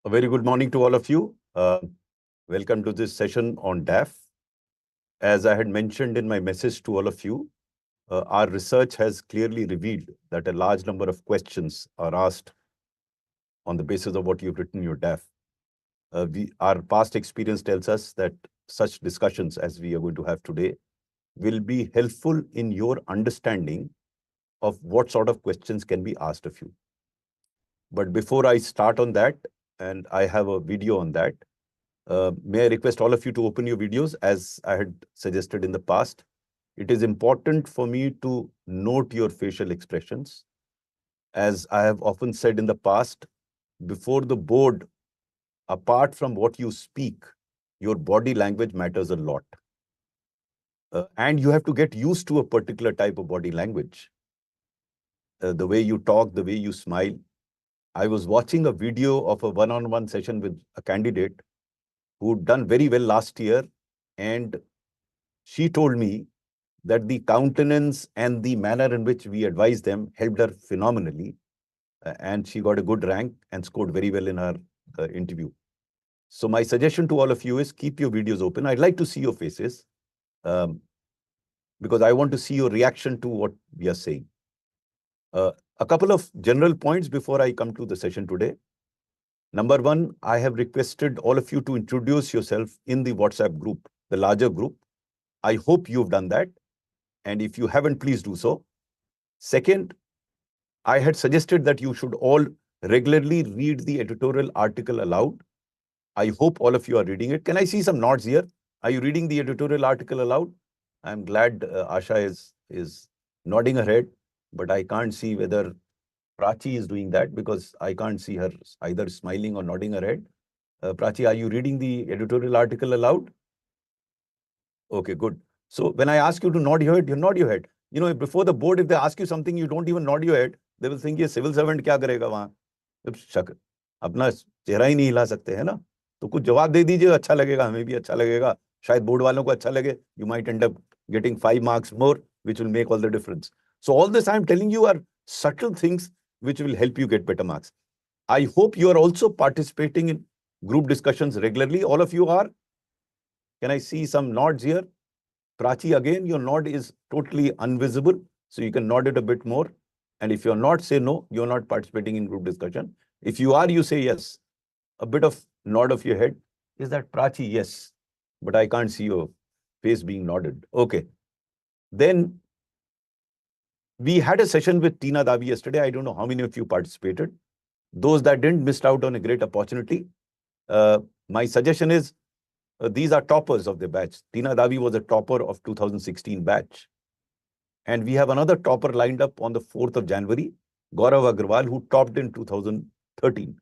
A very good morning to all of you. Welcome to this session on DAF. As I had mentioned in my message to all of you, our research has clearly revealed that a large number of questions are asked on the basis of what you've written in your DAF. Our past experience tells us that such discussions as we are going to have today will be helpful in your understanding of what sort of questions can be asked of you. But before I start on that, and I have a video on that, may I request all of you to open your videos as I had suggested in the past. It is important for me to note your facial expressions. As I have often said in the past, before the board, apart from what you speak, your body language matters a lot. And you have to get used to a particular type of body language. The way you talk, the way you smile. I was watching a video of a one-on-one session with a candidate who'd done very well last year, and she told me that the countenance and the manner in which we advised them helped her phenomenally, and she got a good rank and scored very well in her interview. So my suggestion to all of you is keep your videos open. I'd like to see your faces because I want to see your reaction to what we are saying. A couple of general points before I come to the session today. Number one, I have requested all of you to introduce yourself in the WhatsApp group, the larger group. I hope you've done that. And if you haven't, please do so. Second, I had suggested that you should all regularly read the editorial article aloud. I hope all of you are reading it. Can I see some nods here? Are you reading the editorial article aloud? I'm glad Asha is nodding her head, but I can't see whether Prachi is doing that because I can't see her either smiling or nodding her head. Prachi, are you reading the editorial article aloud? Okay, good. So when I ask you to nod your head, you nod your head. You know, before the board, if they ask you something, you don't even nod your head. They will think, ये civil servant क्या करेगा वहाँ? अपना चेहरा ही नहीं हिला सकते है ना? तो कुछ जवाब दे दीजिए, अच्छा लगेगा, हमें भी अच्छा लगेगा, शायद बोर्ड वालों को अच्छा लगे. You might end up getting 5 marks more, which will make all the difference. So all this I'm telling you are subtle things which will help you get better marks. I hope you are also participating in group discussions regularly. All of you are. Can I see some nods here? Prachi, again, your nod is totally invisible, so you can nod it a bit more. And if you're not, say no, you're not participating in group discussion. If you are, you say yes. A bit of nod of your head. Is that Prachi? Yes. But I can't see your face being nodded. Okay. Then we had a session with Tina Davi yesterday. I don't know how many of you participated. Those that didn't missed out on a great opportunity. My suggestion is, these are toppers of the batch. Tina Davi was a topper of 2016 batch. And we have another topper lined up on the 4th of January, Gaurav Agarwal, who topped in 2013.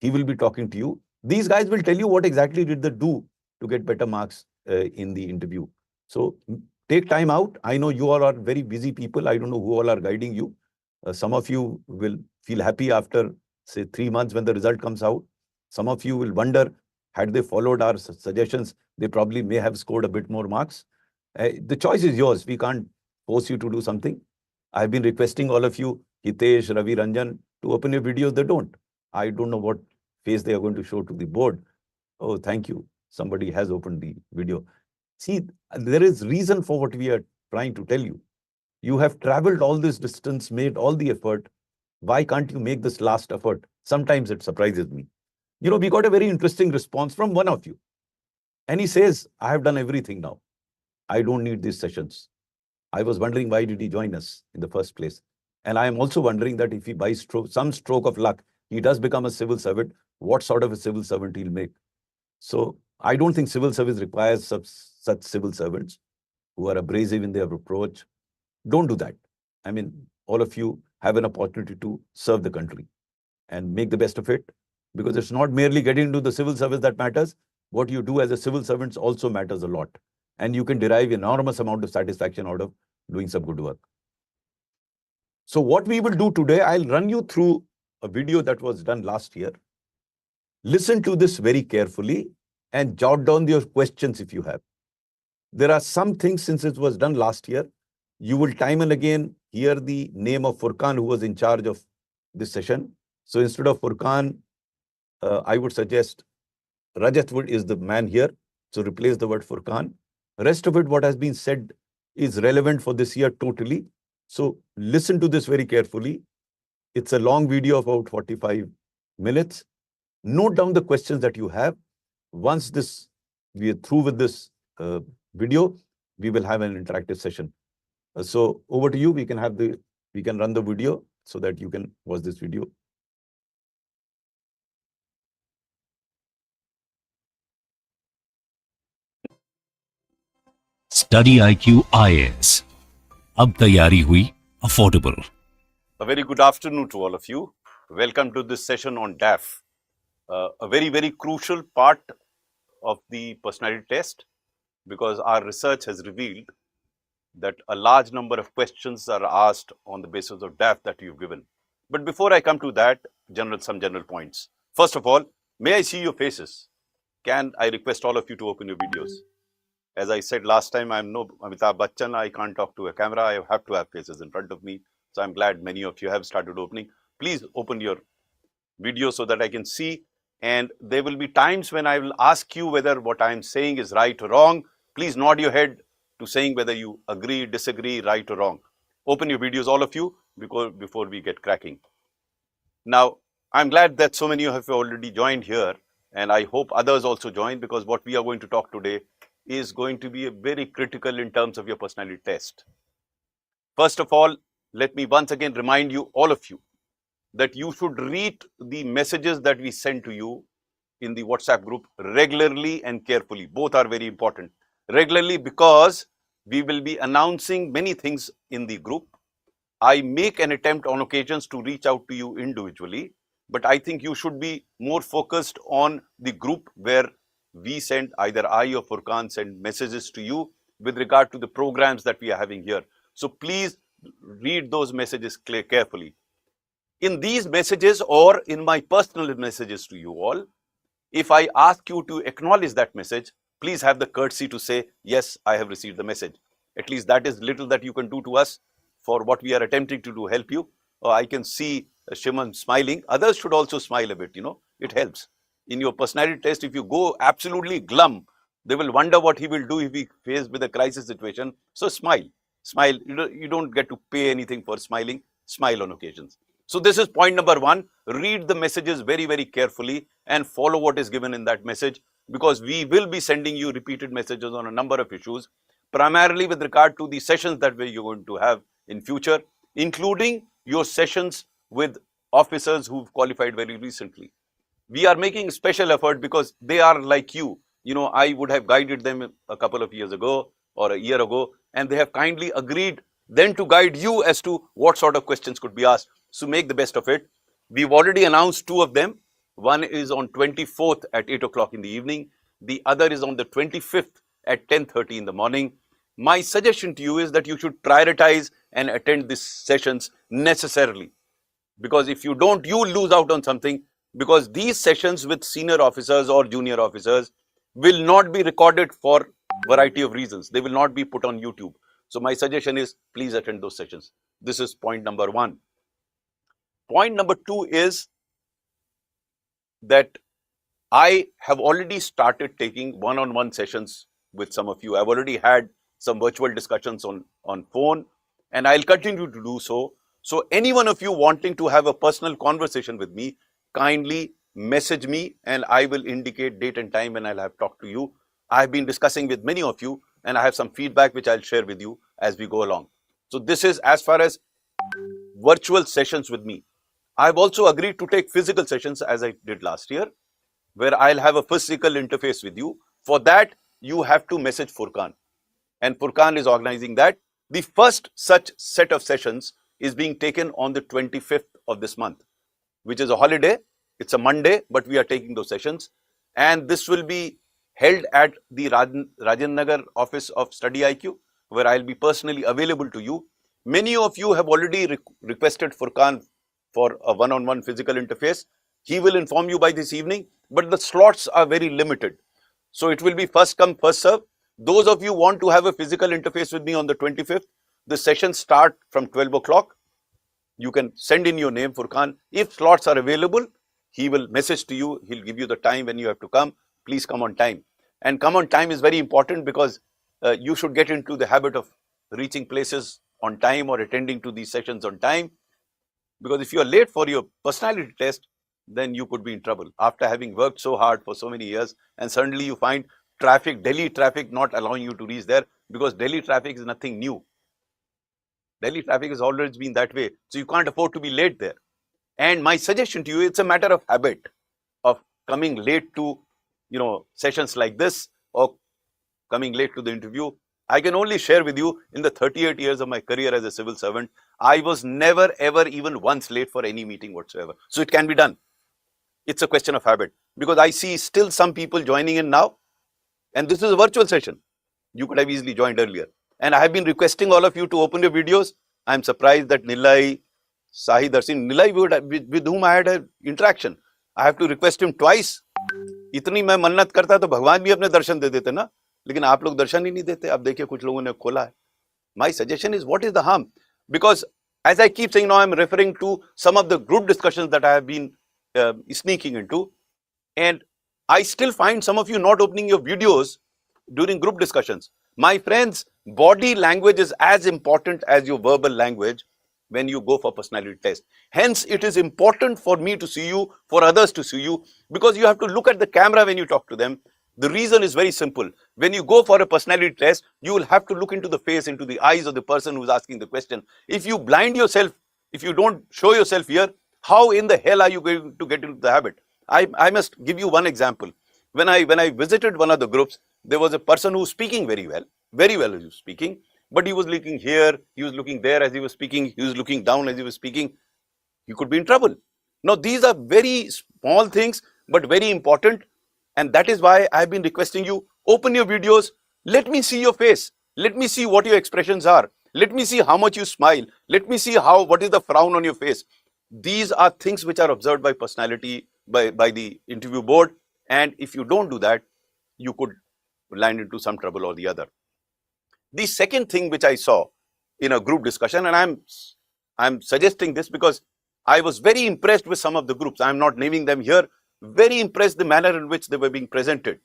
He will be talking to you. These guys will tell you what exactly did they do to get better marks in the interview. So take time out. I know you all are very busy people. I don't know who all are guiding you. Some of you will feel happy after, say, 3 months when the result comes out. Some of you will wonder, had they followed our suggestions, they probably may have scored a bit more marks. The choice is yours. We can't force you to do something. I've been requesting all of you, Hitesh, Ravi, Ranjan, to open your videos. They don't. I don't know what face they are going to show to the board. Oh, thank you. Somebody has opened the video. See, there is reason for what we are trying to tell you. You have traveled all this distance, made all the effort. Why can't you make this last effort? Sometimes it surprises me. You know, we got a very interesting response from one of you. And he says, I have done everything now. I don't need these sessions. I was wondering, why did he join us in the first place? And I am also wondering that if he, by some stroke of luck, he does become a civil servant, what sort of a civil servant he'll make. So I don't think civil service requires such civil servants who are abrasive in their approach. Don't do that. I mean, all of you have an opportunity to serve the country and make the best of it, because it's not merely getting into the civil service that matters. What you do as a civil servant also matters a lot. And you can derive enormous amount of satisfaction out of doing some good work. So what we will do today, I'll run you through a video that was done last year. Listen to this very carefully and jot down your questions if you have. There are some things, since it was done last year, you will time and again hear the name of Furqan, who was in charge of this session. So instead of Furqan, I would suggest Rajat Wood is the man here. So replace the word Furqan. Rest of it, what has been said, is relevant for this year totally. So listen to this very carefully. It's a long video, about 45 minutes. Note down the questions that you have. Once we are through with this video, we will have an interactive session. So over to you. We can run the video so that you can watch this video. Study IQ IAS. अब तैयारी हुई affordable. A very good afternoon to all of you. Welcome to this session on DAF. A very, very crucial part of the personality test, because our research has revealed that a large number of questions are asked on the basis of DAF that you've given. But before I come to that, some general points. First of all, may I see your faces? Can I request all of you to open your videos? As I said last time, I'm no Amitabh Bachchan. I can't talk to a camera. I have to have faces in front of me. So I'm glad many of you have started opening. Please open your video so that I can see. And there will be times when I will ask you whether what I'm saying is right or wrong. Please nod your head to saying whether you agree, disagree, right or wrong. Open your videos, all of you, before we get cracking. Now, I'm glad that so many of you have already joined here, and I hope others also join, because what we are going to talk today is going to be very critical in terms of your personality test. First of all, let me once again remind you, all of you, that you should read the messages that we send to you in the WhatsApp group regularly and carefully. Both are very important. Regularly, because we will be announcing many things in the group. I make an attempt on occasions to reach out to you individually, but I think you should be more focused on the group, where we send, either I or Furqan send messages to you with regard to the programs that we are having here. So please read those messages carefully. In these messages, or in my personal messages to you all, if I ask you to acknowledge that message, please have the courtesy to say, yes, I have received the message. At least that is little that you can do to us for what we are attempting to do, help you. I can see Shimon smiling. Others should also smile a bit, it helps. In your personality test, if you go absolutely glum, they will wonder what he will do if he faced with a crisis situation. So smile. You don't get to pay anything for smiling. Smile on occasions. So this is point number one. Read the messages very, very carefully and follow what is given in that message, because we will be sending you repeated messages on a number of issues, primarily with regard to the sessions that you're going to have in future, including your sessions with officers who've qualified very recently. We are making special effort because they are like you. I would have guided them a couple of years ago or a year ago, and they have kindly agreed then to guide you as to what sort of questions could be asked. So make the best of it. We've already announced two of them. One is on 24th at 8 o'clock in the evening. The other is on the 25th at 10:30 in the morning. My suggestion to you is that you should prioritize and attend these sessions necessarily. Because if you don't, you lose out on something, because these sessions with senior officers or junior officers will not be recorded for a variety of reasons. They will not be put on YouTube. So my suggestion is, please attend those sessions. This is point number one. Point number two is that I have already started taking one-on-one sessions with some of you. I've already had some virtual discussions on phone, and I'll continue to do so. So any one of you wanting to have a personal conversation with me, kindly message me and I will indicate date and time when I'll have talked to you. I've been discussing with many of you, and I have some feedback which I'll share with you as we go along. So this is as far as virtual sessions with me. I've also agreed to take physical sessions, as I did last year, where I'll have a physical interface with you. For that, you have to message Furqan, and Furqan is organizing that. The first such set of sessions is being taken on the 25th of this month, which is a holiday. It's a Monday, but we are taking those sessions. And this will be held at the Rajendra Nagar office of Study IQ, where I'll be personally available to you. Many of you have already requested Furqan for a one-on-one physical interface. He will inform you by this evening, but the slots are very limited. So it will be first come, first serve. Those of you who want to have a physical interface with me on the 25th, the sessions start from 12 o'clock. You can send in your name, Furqan. If slots are available, He will message to you. He'll give you the time when you have to come. Please come on time. And come on time is very important because you should get into the habit of reaching places on time or attending to these sessions on time. Because if you are late for your personality test, then you could be in trouble. After having worked so hard for so many years, and suddenly you find traffic, Delhi traffic, not allowing you to reach there, because Delhi traffic is nothing new. Delhi traffic has always been that way. So you can't afford to be late there. And my suggestion to you, it's a matter of habit of coming late to, sessions like this or coming late to the interview. I can only share with you, in the 38 years of my career as a civil servant, I was never, ever, even once late for any meeting whatsoever. So it can be done. It's a question of habit, because I see still some people joining in now, and this is a virtual session. You could have easily joined earlier. And I have been requesting all of you to open your videos. I'm surprised that Nilay, Sahi Darsin, Nilay with whom I had an interaction, I have to request him twice. इतनी मैं मन्नत करता तो भगवान भी अपने दर्शन दे देते ना, लेकिन आप लोग दर्शन ही नहीं देते. अब देखिए कुछ लोगों ने खोला है. My suggestion is, what is the harm? Because as I keep saying now, I'm referring to some of the group discussions that I have been sneaking into, and I still find some of you not opening your videos during group discussions. My friends, body language is as important as your verbal language when you go for personality test. Hence, it is important for me to see you, for others to see you, because you have to look at the camera when you talk to them. The reason is very simple. When you go for a personality test, you will have to look into the face, into the eyes of the person who is asking the question. If you blind yourself, if you don't show yourself here, how in the hell are you going to get into the habit? I must give you one example. When I visited one of the groups, there was a person who was speaking very well he was speaking, but he was looking here, he was looking there as he was speaking, he was looking down as he was speaking. He could be in trouble. Now, these are very small things, but very important. And that is why I've been requesting you, open your videos, let me see your face, let me see what your expressions are, let me see how much you smile, let me see what is the frown on your face. These are things which are observed by personality, by the interview board, and if you don't do that, you could land into some trouble or the other. The second thing which I saw in a group discussion, and I'm suggesting this because I was very impressed with some of the groups. I'm not naming them here. Very impressed the manner in which they were being presented.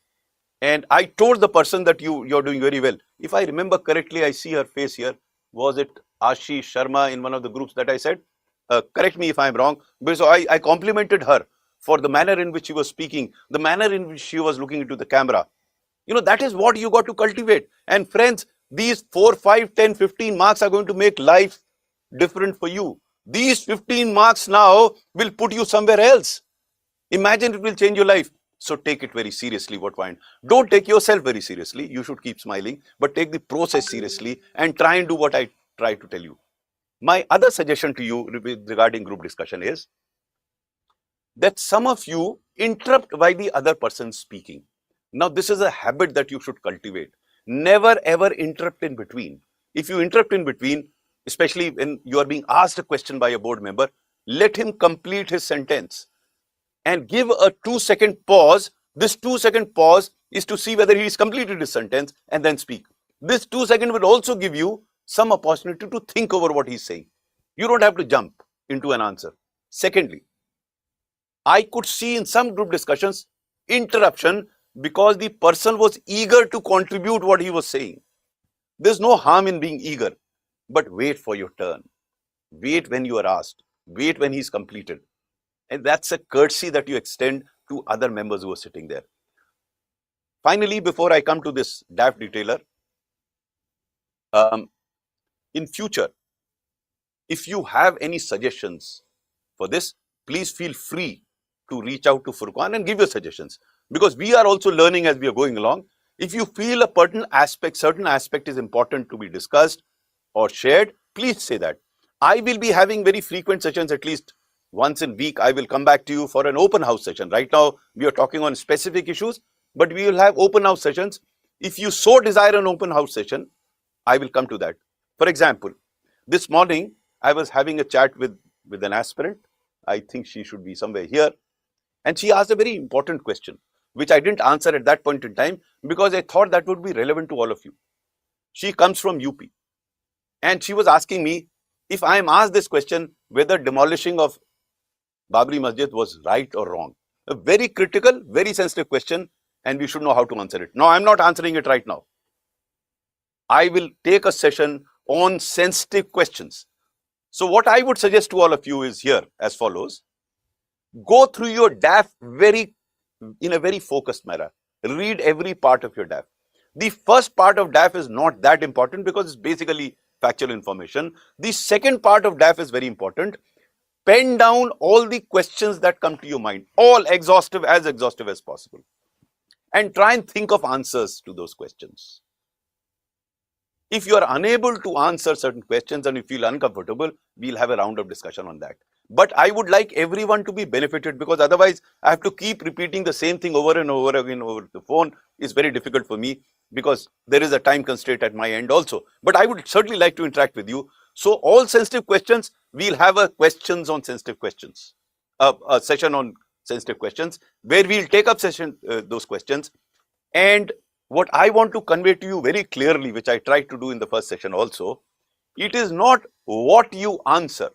And I told the person that you're doing very well. If I remember correctly, I see her face here. Was it Ashish Sharma in one of the groups that I said? Correct me if I'm wrong. Because I complimented her for the manner in which she was speaking, the manner in which she was looking into the camera. That is what you got to cultivate. And friends, these 4, 5, 10, 15 marks are going to make life different for you. These 15 marks now will put you somewhere else. Imagine it will change your life. So take it very seriously, what point. Don't take yourself very seriously. You should keep smiling, but take the process seriously and try and do what I try to tell you. My other suggestion to you regarding group discussion is that some of you interrupt while the other person speaking. Now, this is a habit that you should cultivate. Never ever interrupt in between. If you interrupt in between, especially when you are being asked a question by a board member, let him complete his sentence and give a 2-second pause. This 2-second pause is to see whether he has completed his sentence and then speak. This 2 seconds will also give you some opportunity to think over what he's saying. You don't have to jump into an answer. Secondly, I could see in some group discussions interruption because the person was eager to contribute what he was saying. There's no harm in being eager, but wait for your turn. Wait when you are asked. Wait when he's completed. And that's a courtesy that you extend to other members who are sitting there. Finally, before I come to this DAF detailer, in future, if you have any suggestions for this, please feel free to reach out to Furqan and give your suggestions, because we are also learning as we are going along. If you feel a certain aspect is important to be discussed or shared, please say that. I will be having very frequent sessions, at least once in a week. I will come back to you for an open house session. Right now, we are talking on specific issues, but we will have open house sessions. If you so desire an open house session, I will come to that. For example, this morning, I was having a chat with an aspirant. I think she should be somewhere here. And she asked a very important question, which I didn't answer at that point in time because I thought that would be relevant to all of you. She comes from UP. And she was asking me, if I am asked this question, whether demolishing of Babri Masjid was right or wrong? A very critical, very sensitive question, and we should know how to answer it. Now, I'm not answering it right now. I will take a session on sensitive questions. So what I would suggest to all of you is here as follows. Go through your DAF in a very focused manner. Read every part of your DAF. The first part of DAF is not that important because it's basically factual information. The second part of DAF is very important. Pen down all the questions that come to your mind, all exhaustive as possible, and try and think of answers to those questions. If you are unable to answer certain questions and you feel uncomfortable, we'll have a round of discussion on that. But I would like everyone to be benefited, because otherwise I have to keep repeating the same thing over and over again over the phone. It's very difficult for me because there is a time constraint at my end also. But I would certainly like to interact with you. So all sensitive questions, we'll have a questions on sensitive questions, a session on sensitive questions where we'll take up those questions. And what I want to convey to you very clearly, which I tried to do in the first session also, it is not what you answer.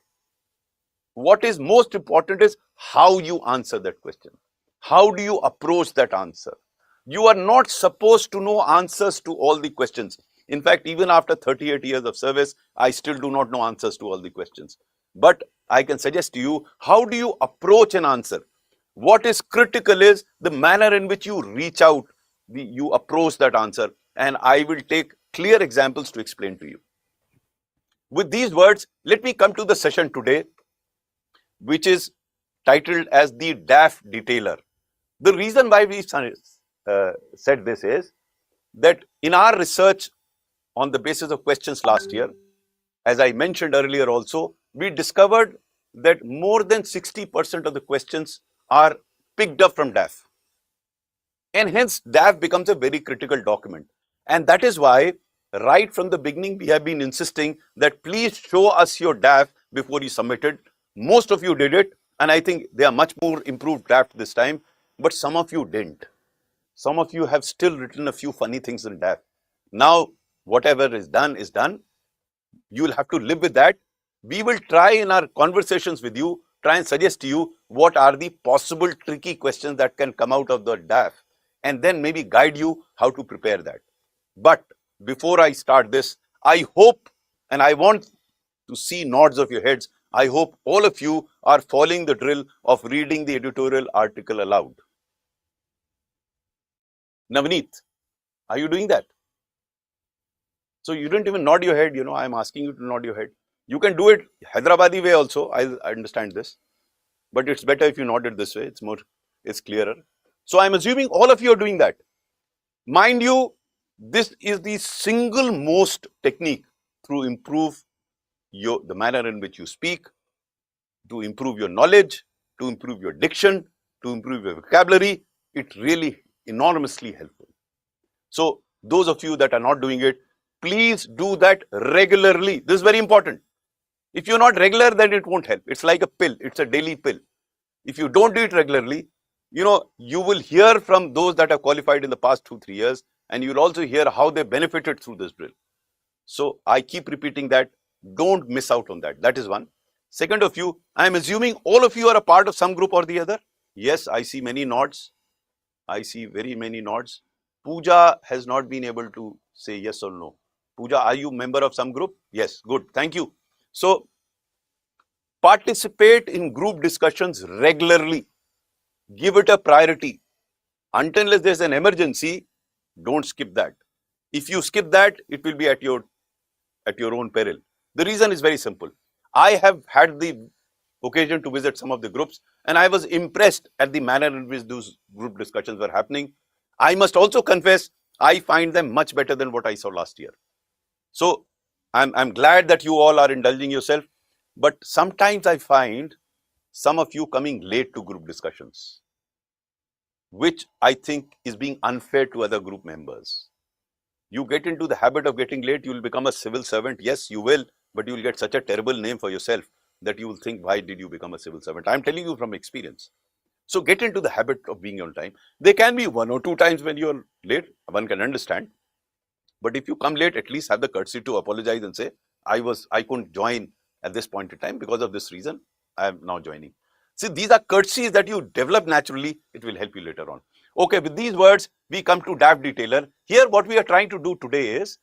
What is most important is how you answer that question. How do you approach that answer? You are not supposed to know answers to all the questions. In fact, even after 38 years of service, I still do not know answers to all the questions. But I can suggest to you, how do you approach an answer? What is critical is the manner in which you reach out, you approach that answer, and I will take clear examples to explain to you. With these words, let me come to the session today, which is titled as the DAF Detailer. The reason why we said this is that in our research on the basis of questions last year, as I mentioned earlier also, we discovered that more than 60% of the questions are picked up from DAF. And hence, DAF becomes a very critical document. And that is why, right from the beginning, we have been insisting that please show us your DAF before you submit it. Most of you did it, and I think they are much more improved draft this time, but some of you didn't. Some of you have still written a few funny things in DAF. Now, whatever is done is done. You will have to live with that. We will try in our conversations with you, try and suggest to you what are the possible tricky questions that can come out of the DAF, and then maybe guide you how to prepare that. But before I start this, I hope, and I want to see nods of your heads, I hope all of you are following the drill of reading the editorial article aloud. Navneet, are you doing that? So you didn't even nod your head, I'm asking you to nod your head. You can do it Hyderabadi way also, I understand this. But it's better if you nod it this way, it's clearer. So I'm assuming all of you are doing that. Mind you, this is the single most technique to improve the manner in which you speak, to improve your knowledge, to improve your diction, to improve your vocabulary. It's really enormously helpful. So those of you that are not doing it, please do that regularly. This is very important. If you're not regular, then it won't help. It's like a pill. It's a daily pill. If you don't do it regularly, you will hear from those that have qualified in the past 2-3 years, and you'll also hear how they benefited through this drill. So I keep repeating that. Don't miss out on that. That is one. Second of you, I'm assuming all of you are a part of some group or the other. Yes, I see many nods. I see very many nods. Pooja has not been able to say yes or no. Pooja, are you member of some group? Yes, good. Thank you. So participate in group discussions regularly. Give it a priority. Unless there's an emergency, don't skip that. If you skip that, it will be at your own peril. The reason is very simple. I have had the occasion to visit some of the groups, and I was impressed at the manner in which those group discussions were happening. I must also confess, I find them much better than what I saw last year. So I'm glad that you all are indulging yourself, but sometimes I find some of you coming late to group discussions, which I think is being unfair to other group members. You get into the habit of getting late, you will become a civil servant. Yes, you will, but you will get such a terrible name for yourself that you will think, why did you become a civil servant? I'm telling you from experience. So get into the habit of being on time. There can be 1 or 2 times when you're late, one can understand. But if you come late, at least have the courtesy to apologize and say, I couldn't join at this point in time because of this reason, I am now joining. See, these are courtesies that you develop naturally. It will help you later on. Okay, with these words, we come to DAF Detailer. Here, what we are trying to do today is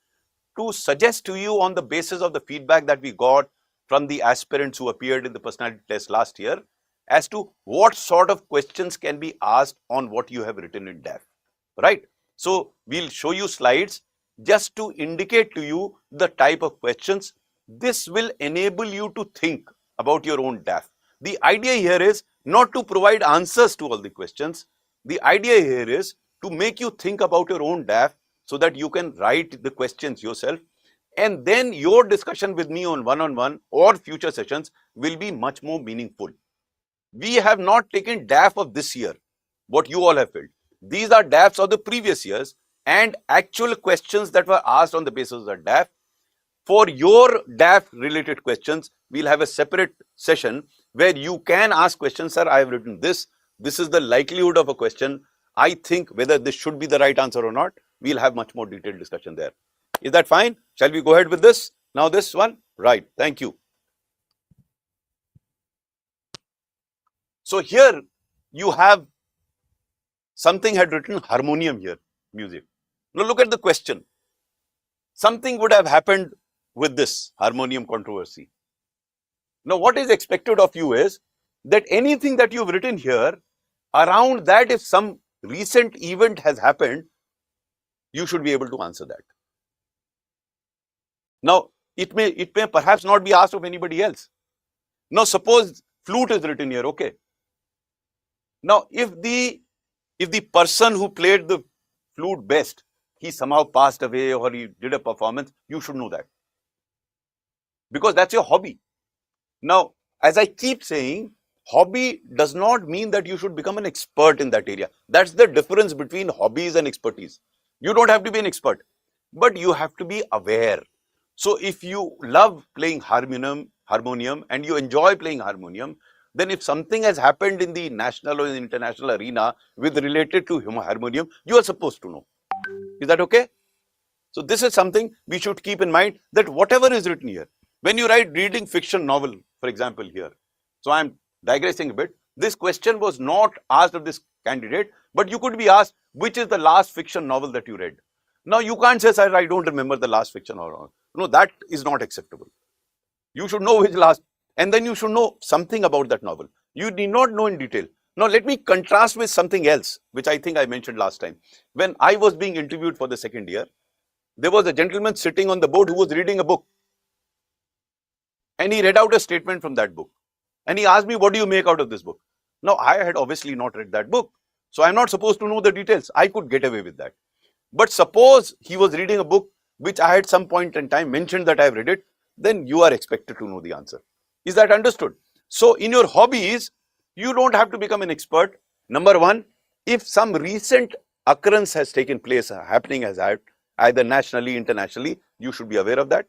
to suggest to you on the basis of the feedback that we got from the aspirants who appeared in the personality test last year as to what sort of questions can be asked on what you have written in DAF, right? So, we'll show you slides just to indicate to you the type of questions. This will enable you to think about your own DAF. The idea here is not to provide answers to all the questions. The idea here is to make you think about your own DAF so that you can write the questions yourself, and then your discussion with me on one-on-one or future sessions will be much more meaningful. We have not taken DAF of this year, what you all have filled. These are DAFs of the previous years and actual questions that were asked on the basis of DAF. For your DAF related questions, we'll have a separate session where you can ask questions. Sir, I have written this. This is the likelihood of a question. I think whether this should be the right answer or not. We'll have much more detailed discussion there. Is that fine? Shall we go ahead with this? Now this one? Right. Thank you. So here you have something had written harmonium here, music. Now look at the question. Something would have happened with this harmonium controversy. Now what is expected of you is that anything that you've written here, around that if some recent event has happened, you should be able to answer that. Now it may perhaps not be asked of anybody else. Now suppose flute is written here, okay. Now if the person who played the flute best, he somehow passed away or he did a performance, you should know that. Because that's your hobby. Now, as I keep saying, hobby does not mean that you should become an expert in that area. That's the difference between hobbies and expertise. You don't have to be an expert, but you have to be aware. So if you love playing harmonium and you enjoy playing harmonium, then if something has happened in the national or in the international arena with related to harmonium, you are supposed to know. Is that okay? So this is something we should keep in mind, that whatever is written here, when you write reading fiction novel, for example here, so I am digressing a bit, this question was not asked of this candidate, but you could be asked, which is the last fiction novel that you read? Now you can't say, sir, I don't remember the last fiction novel. No, that is not acceptable. You should know which last, and then you should know something about that novel. You need not know in detail. Now let me contrast with something else, which I think I mentioned last time. When I was being interviewed for the second year, there was a gentleman sitting on the board who was reading a book. And he read out a statement from that book. And he asked me, what do you make out of this book? Now, I had obviously not read that book. So I'm not supposed to know the details. I could get away with that. But suppose he was reading a book which I at some point in time mentioned that I have read it, then you are expected to know the answer. Is that understood? So in your hobbies, you don't have to become an expert. Number one, if some recent occurrence has taken place, happening has had, either nationally, internationally, you should be aware of that.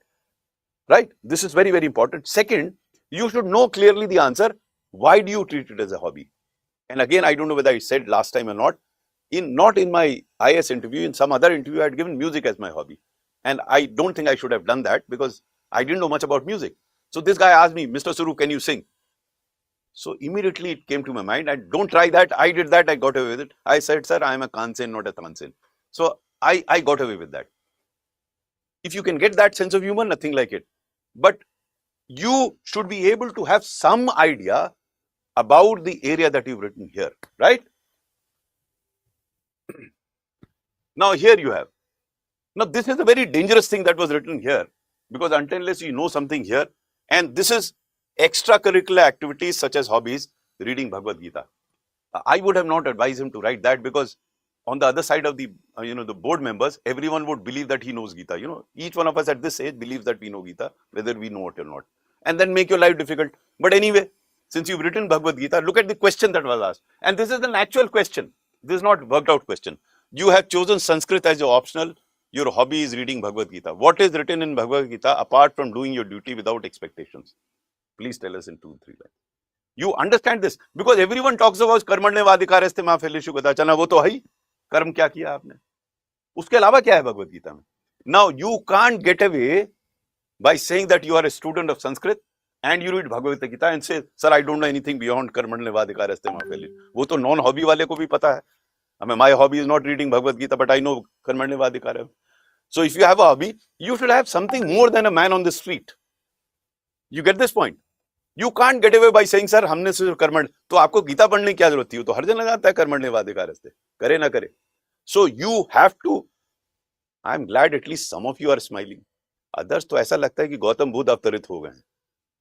Right? This is very, very important. Second, you should know clearly the answer. Why do you treat it as a hobby? And again, I don't know whether I said last time or not. Not in my IS interview, in some other interview, I had given music as my hobby. And I don't think I should have done that because I didn't know much about music. So this guy asked me, Mr. Swaroop, can you sing? So immediately it came to my mind, and don't try that. I did that, I got away with it. I said, sir, I am a Kansen, not a Tansen. So I got away with that. If you can get that sense of humor, nothing like it. But you should be able to have some idea about the area that you've written here, right? Now here you have. Now this is a very dangerous thing that was written here, because unless you know something here, and this is extracurricular activities such as hobbies, reading Bhagavad Gita. I would have not advised him to write that, because on the other side of the, the board members, everyone would believe that he knows Gita. Each one of us at this age believes that we know Gita, whether we know it or not, and then make your life difficult. But anyway, since you've written Bhagavad Gita, look at the question that was asked. And this is an actual question. This is not worked out question. You have chosen Sanskrit as your optional. Your hobby is reading Bhagavad Gita. What is written in Bhagavad Gita apart from doing your duty without expectations? Please tell us in 2-3 lines. You understand this, because everyone talks about कर्मण्य वाधिकारस्ते मा फलेषु कदाचन. वो तो है ही, कर्म क्या किया आपने, उसके अलावा क्या है भगवद गीता में? Now you can't get away by saying that you are a student of Sanskrit and you read Bhagavad Gita and say, sir, I don't know anything beyond कर्मण्येवाधिकारस्ते मा फलेषु. वो तो नॉन हॉबी वाले को भी पता है. I mean, my hobby is not reading Bhagavad Gita, but I know कर्मण्येवाधिकारः. So if you have a hobby, you should have something more than a man on the street. You get this point? You can't get away by saying, sir, हमने सिर्फ कर्मण्य, तो आपको गीता पढ़ने की क्या जरूरत थी? तो हर जन लगाता है कर्मण्येवाधिकारस्ते, करे ना करे. So you have to. I'm glad at least some of you are smiling. Others तो ऐसा लगता है कि गौतम बुद्ध अवतरित हो गए हैं.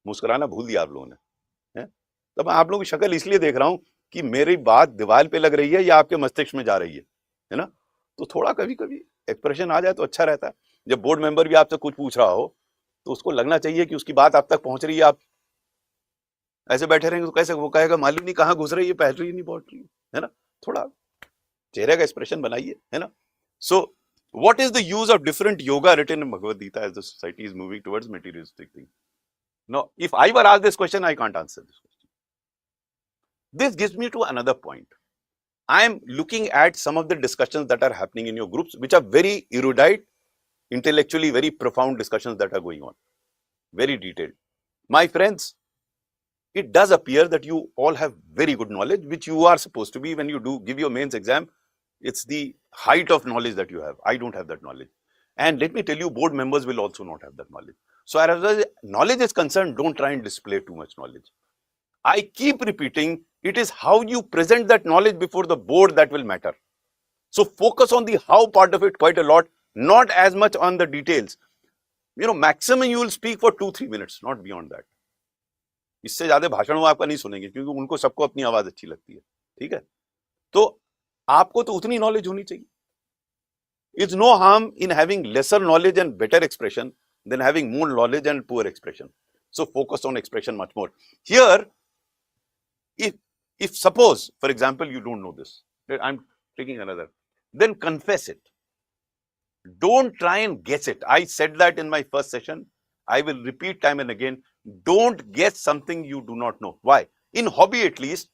मुस्कुराना भूल दिया आप लोगों ने. तो मैं आप लोगों की शक्ल इसलिए देख रहा हूं कि मेरी बात दीवार पे लग रही है या आपके मस्तिष्क में जा रही है ना. तो थोड़ा कभी कभी एक्सप्रेशन आ जाए तो अच्छा रहता है. जब बोर्ड मेंबर भी आपसे कुछ पूछ रहा हो तो उसको लगना चाहिए कि उसकी बात आप तक पहुंच रही है. आप ऐसे बैठे रहेंगे तो कैसे वो कहेगा मालूम नहीं कहाँ घुस रही है, पहल रही नहीं, पहुंच रही है ना. थोड़ा चेहरे का एक्सप्रेशन बनाइए, है ना. सो what is the use of different yoga written in Bhagavad Gita as the society is moving towards materialistic things? Now, if I were asked this question, I can't answer this question. This gives me to another point. I am looking at some of the discussions that are happening in your groups, which are very erudite, intellectually very profound discussions that are going on, very detailed. My friends, it does appear that you all have very good knowledge, which you are supposed to be when you do give your mains exam. It's the height of knowledge that you have. I don't have that knowledge. And let me tell you, board members will also not have that knowledge. So as far as knowledge is concerned, don't try and display too much knowledge. I keep repeating, it is how you present that knowledge before the board that will matter. So focus on the how part of it quite a lot, not as much on the details. You know, maximum you will speak for 2-3 minutes, not beyond that. इससे ज्यादा भाषण वो आपका नहीं सुनेंगे क्योंकि उनको सबको अपनी आवाज अच्छी लगती है. ठीक है, तो आपको तो उतनी नॉलेज होनी चाहिए. It's no harm in having lesser knowledge and better expression than having more knowledge and poor expression. So focus on expression much more. Here, if suppose, for example, you don't know this, I'm taking another, then confess it. Don't try and guess it. I said that in my first session. I will repeat time and again. Don't guess something you do not know. Why? In hobby at least,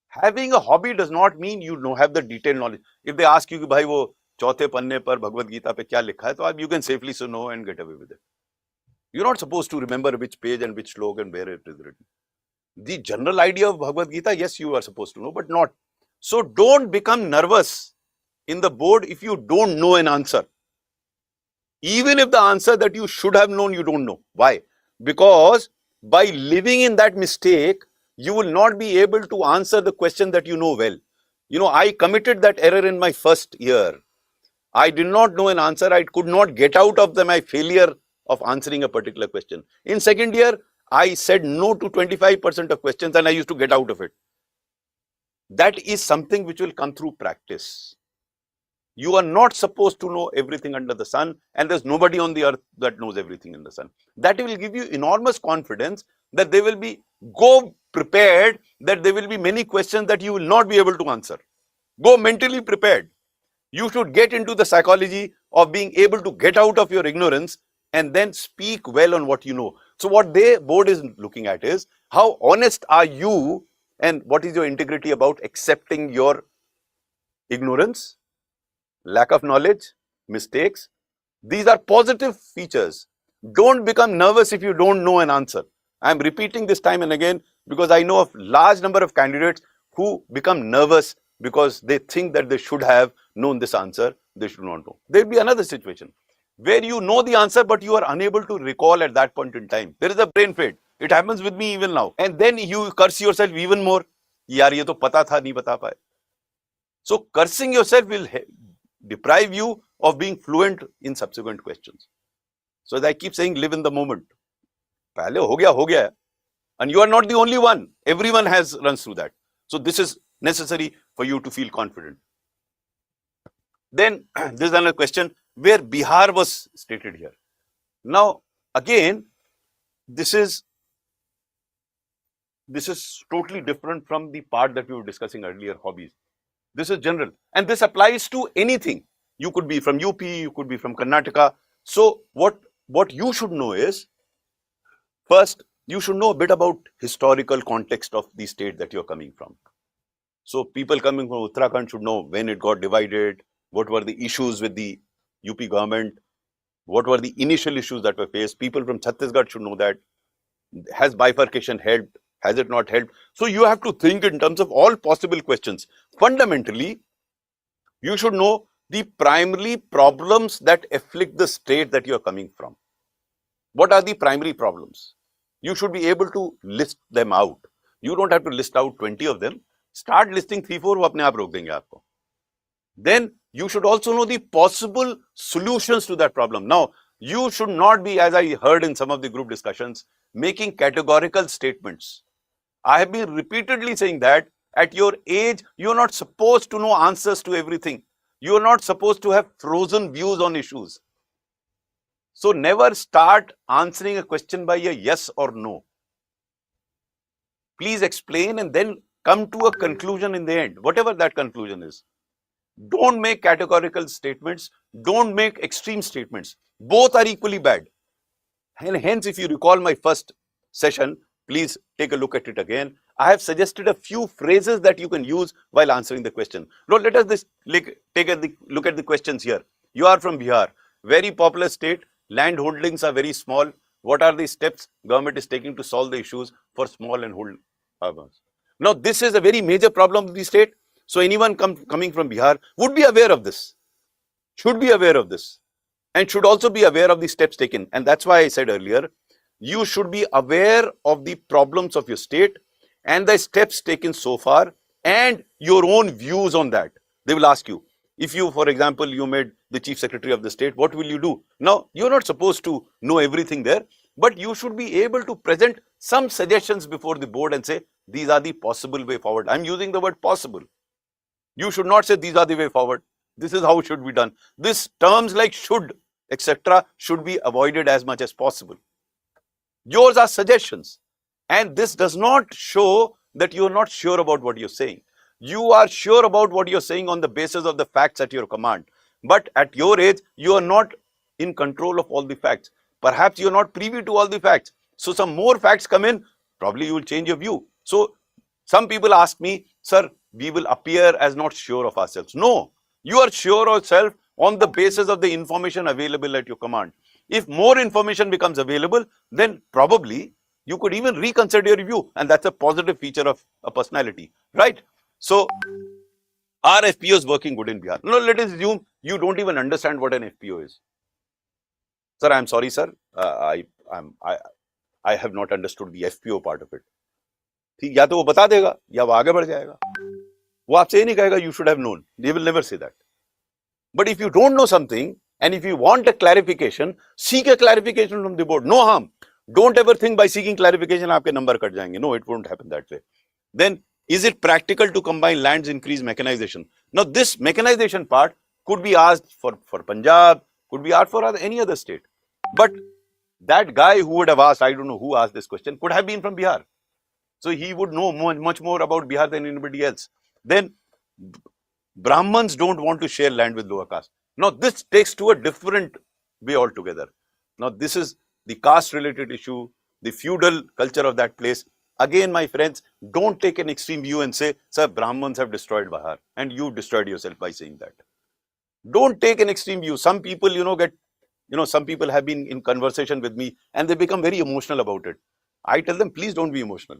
having a hobby does not mean you don't have the detailed knowledge. If they ask you कि भाई वो चौथे पन्ने पर भगवद गीता पे क्या लिखा है, तो आप you can safely say no and get away with it. You're not supposed to remember which page and which slok and where it is written. The general idea of Bhagavad Gita, yes, you are supposed to know, but not. So don't become nervous in the board if you don't know an answer. Even if the answer that you should have known, you don't know. Why? Because by living in that mistake, you will not be able to answer the question that you know well. You know, I committed that error in my first year. I did not know an answer. I could not get out of my failure of answering a particular question. In second year, I said no to 25% of questions and I used to get out of it. That is something which will come through practice. You are not supposed to know everything under the sun, and there's nobody on the earth that knows everything in the sun. That will give you enormous confidence that there will be, go prepared that there will be many questions that you will not be able to answer. Go mentally prepared. You should get into the psychology of being able to get out of your ignorance and then speak well on what you know. So what the board is looking at is how honest are you and what is your integrity about accepting your ignorance, lack of knowledge, mistakes. These are positive features. Don't become nervous if you don't know an answer. I am repeating this time and again because I know of large number of candidates who become nervous because they think that they should have known this answer. They should not know. There will be another situation where you know the answer but you are unable to recall at that point in time. There is a brain fade. It happens with me even now. And then you curse yourself even more. यार ये तो पता था नहीं बता पाए. So cursing yourself will deprive you of being fluent in subsequent questions. So as I keep saying, live in the moment. पहले हो गया है. And you are not the only one. Everyone has runs through that. So this is necessary for you to feel confident. Then this is another question where Bihar was stated here. Now again, this is totally different from the part that we were discussing earlier, hobbies. This is general and this applies to anything. You could be from UP, you could be from Karnataka. So what you should know is, first, you should know a bit about historical context of the state that you're coming from. So people coming from Uttarakhand should know when it got divided, what were the issues with the UP government, what were the initial issues that were faced. People from Chhattisgarh should know that. Has bifurcation helped? Has it not helped? So you have to think in terms of all possible questions. Fundamentally, you should know the primary problems that afflict the state that you are coming from. What are the primary problems? You should be able to list them out. You don't have to list out 20 of them. Start listing 3-4, वो अपने आप रोक देंगे आपको. Then you should also know the possible solutions to that problem. Now, you should not be, as I heard in some of the group discussions, making categorical statements. I have been repeatedly saying that at your age, you are not supposed to know answers to everything. You are not supposed to have frozen views on issues. So never start answering a question by a yes or no. Please explain and then come to a conclusion in the end, whatever that conclusion is. Don't make categorical statements. Don't make extreme statements. Both are equally bad. And hence, if you recall my first session, please take a look at it again. I have suggested a few phrases that you can use while answering the question. Now, let us take a look at the questions here. You are from Bihar, very populous state. Land holdings are very small. What are the steps government is taking to solve the issues for small and hold farmers? Now, this is a very major problem of the state. So anyone coming from Bihar would be aware of this, should be aware of this, and should also be aware of the steps taken. And that's why I said earlier, you should be aware of the problems of your state and the steps taken so far and your own views on that. They will ask you, if you, for example, you made the chief secretary of the state, what will you do? Now, you're not supposed to know everything there, but you should be able to present some suggestions before the board and say, these are the possible way forward. I'm using the word possible. You should not say these are the way forward. This is how it should be done. This terms like should, etc. should be avoided as much as possible. Yours are suggestions. And this does not show that you are not sure about what you're saying. You are sure about what you're saying on the basis of the facts at your command. But at your age, you are not in control of all the facts. Perhaps you're not privy to all the facts. So some more facts come in, probably you will change your view. So some people ask me, sir, we will appear as not sure of ourselves. No, you are sure of yourself on the basis of the information available at your command. If more information becomes available, then probably you could even reconsider your view. And that's a positive feature of a personality, right? So, are FPOs working good in Bihar? No, let us assume you don't even understand what an FPO is. Sir, I'm sorry, sir. I have not understood the FPO part of it. ठीक, या तो वो बता देगा या वो आगे बढ़ जाएगा. वो आपसे ये नहीं कहेगा you should have known. They will never say that. But if you don't know something and if you want a clarification, seek a clarification from the board. No harm. Don't ever think by seeking clarification आपके number cut जाएंगे. No, it won't happen that way. Then, is it practical to combine lands, increase mechanization? Now, this mechanization part could be asked for Punjab, could be asked for any other state. But that guy who would have asked, I don't know who asked this question, could have been from Bihar. So he would know much more about Bihar than anybody else. Then Brahmins don't want to share land with lower caste. Now this takes to a different way altogether. Now this is the caste related issue, the feudal culture of that place. Again, my friends, don't take an extreme view and say, sir, Brahmins have destroyed Bihar, and you destroyed yourself by saying that. Don't take an extreme view. Some people, some people have been in conversation with me and they become very emotional about it. I tell them, please don't be emotional.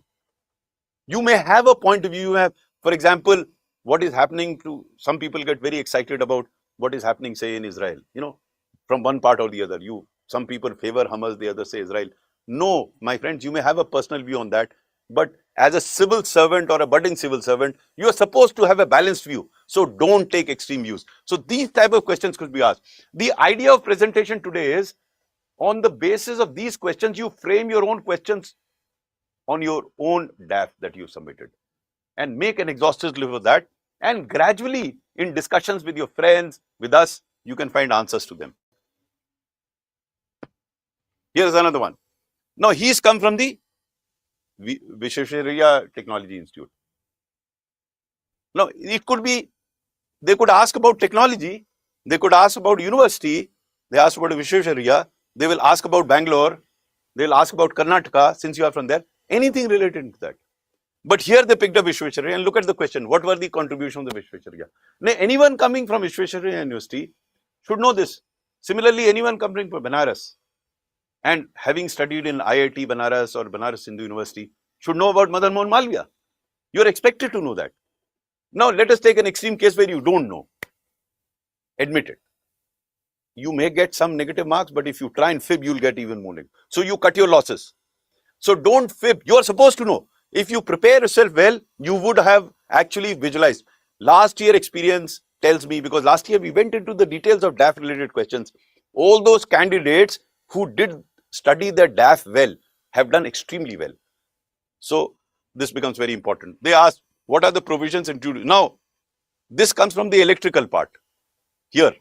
You may have a point of view. You have, for example, what is happening to some people get very excited about what is happening, say, in Israel, from one part or the other. Some people favor Hamas, the others say Israel. No, my friends, you may have a personal view on that. But as a civil servant or a budding civil servant, you are supposed to have a balanced view. So don't take extreme views. So these type of questions could be asked. The idea of presentation today is, on the basis of these questions, you frame your own questions on your own DAF that you submitted and make an exhaustive list of that. And gradually, in discussions with your friends, with us, you can find answers to them. Here's another one. Now, he's come from the Vishwesvaraya Technology Institute. Now, it could be, they could ask about technology, they could ask about university, they ask about Vishwesvaraya, they will ask about Bangalore, they will ask about Karnataka, since you are from there, anything related to that. But here they picked up Vishwesvaraya and look at the question, what were the contributions of Vishwesvaraya? Now, anyone coming from Vishwesvaraya University should know this. Similarly, anyone coming from Banaras, and having studied in IIT Banaras or Banaras Hindu University should know about Madan Mohan Malviya. You are expected to know that. Now let us take an extreme case where you don't know. Admit it. You may get some negative marks, but if you try and fib, you'll get even more negative. So you cut your losses. So don't fib. You are supposed to know. If you prepare yourself well, you would have actually visualized. Last year experience tells me, because last year we went into the details of DAF related questions. All those candidates who did study their DAF well have done extremely well. So this becomes very important. They asked, what are the provisions included? Now, this comes from the electrical part. Here,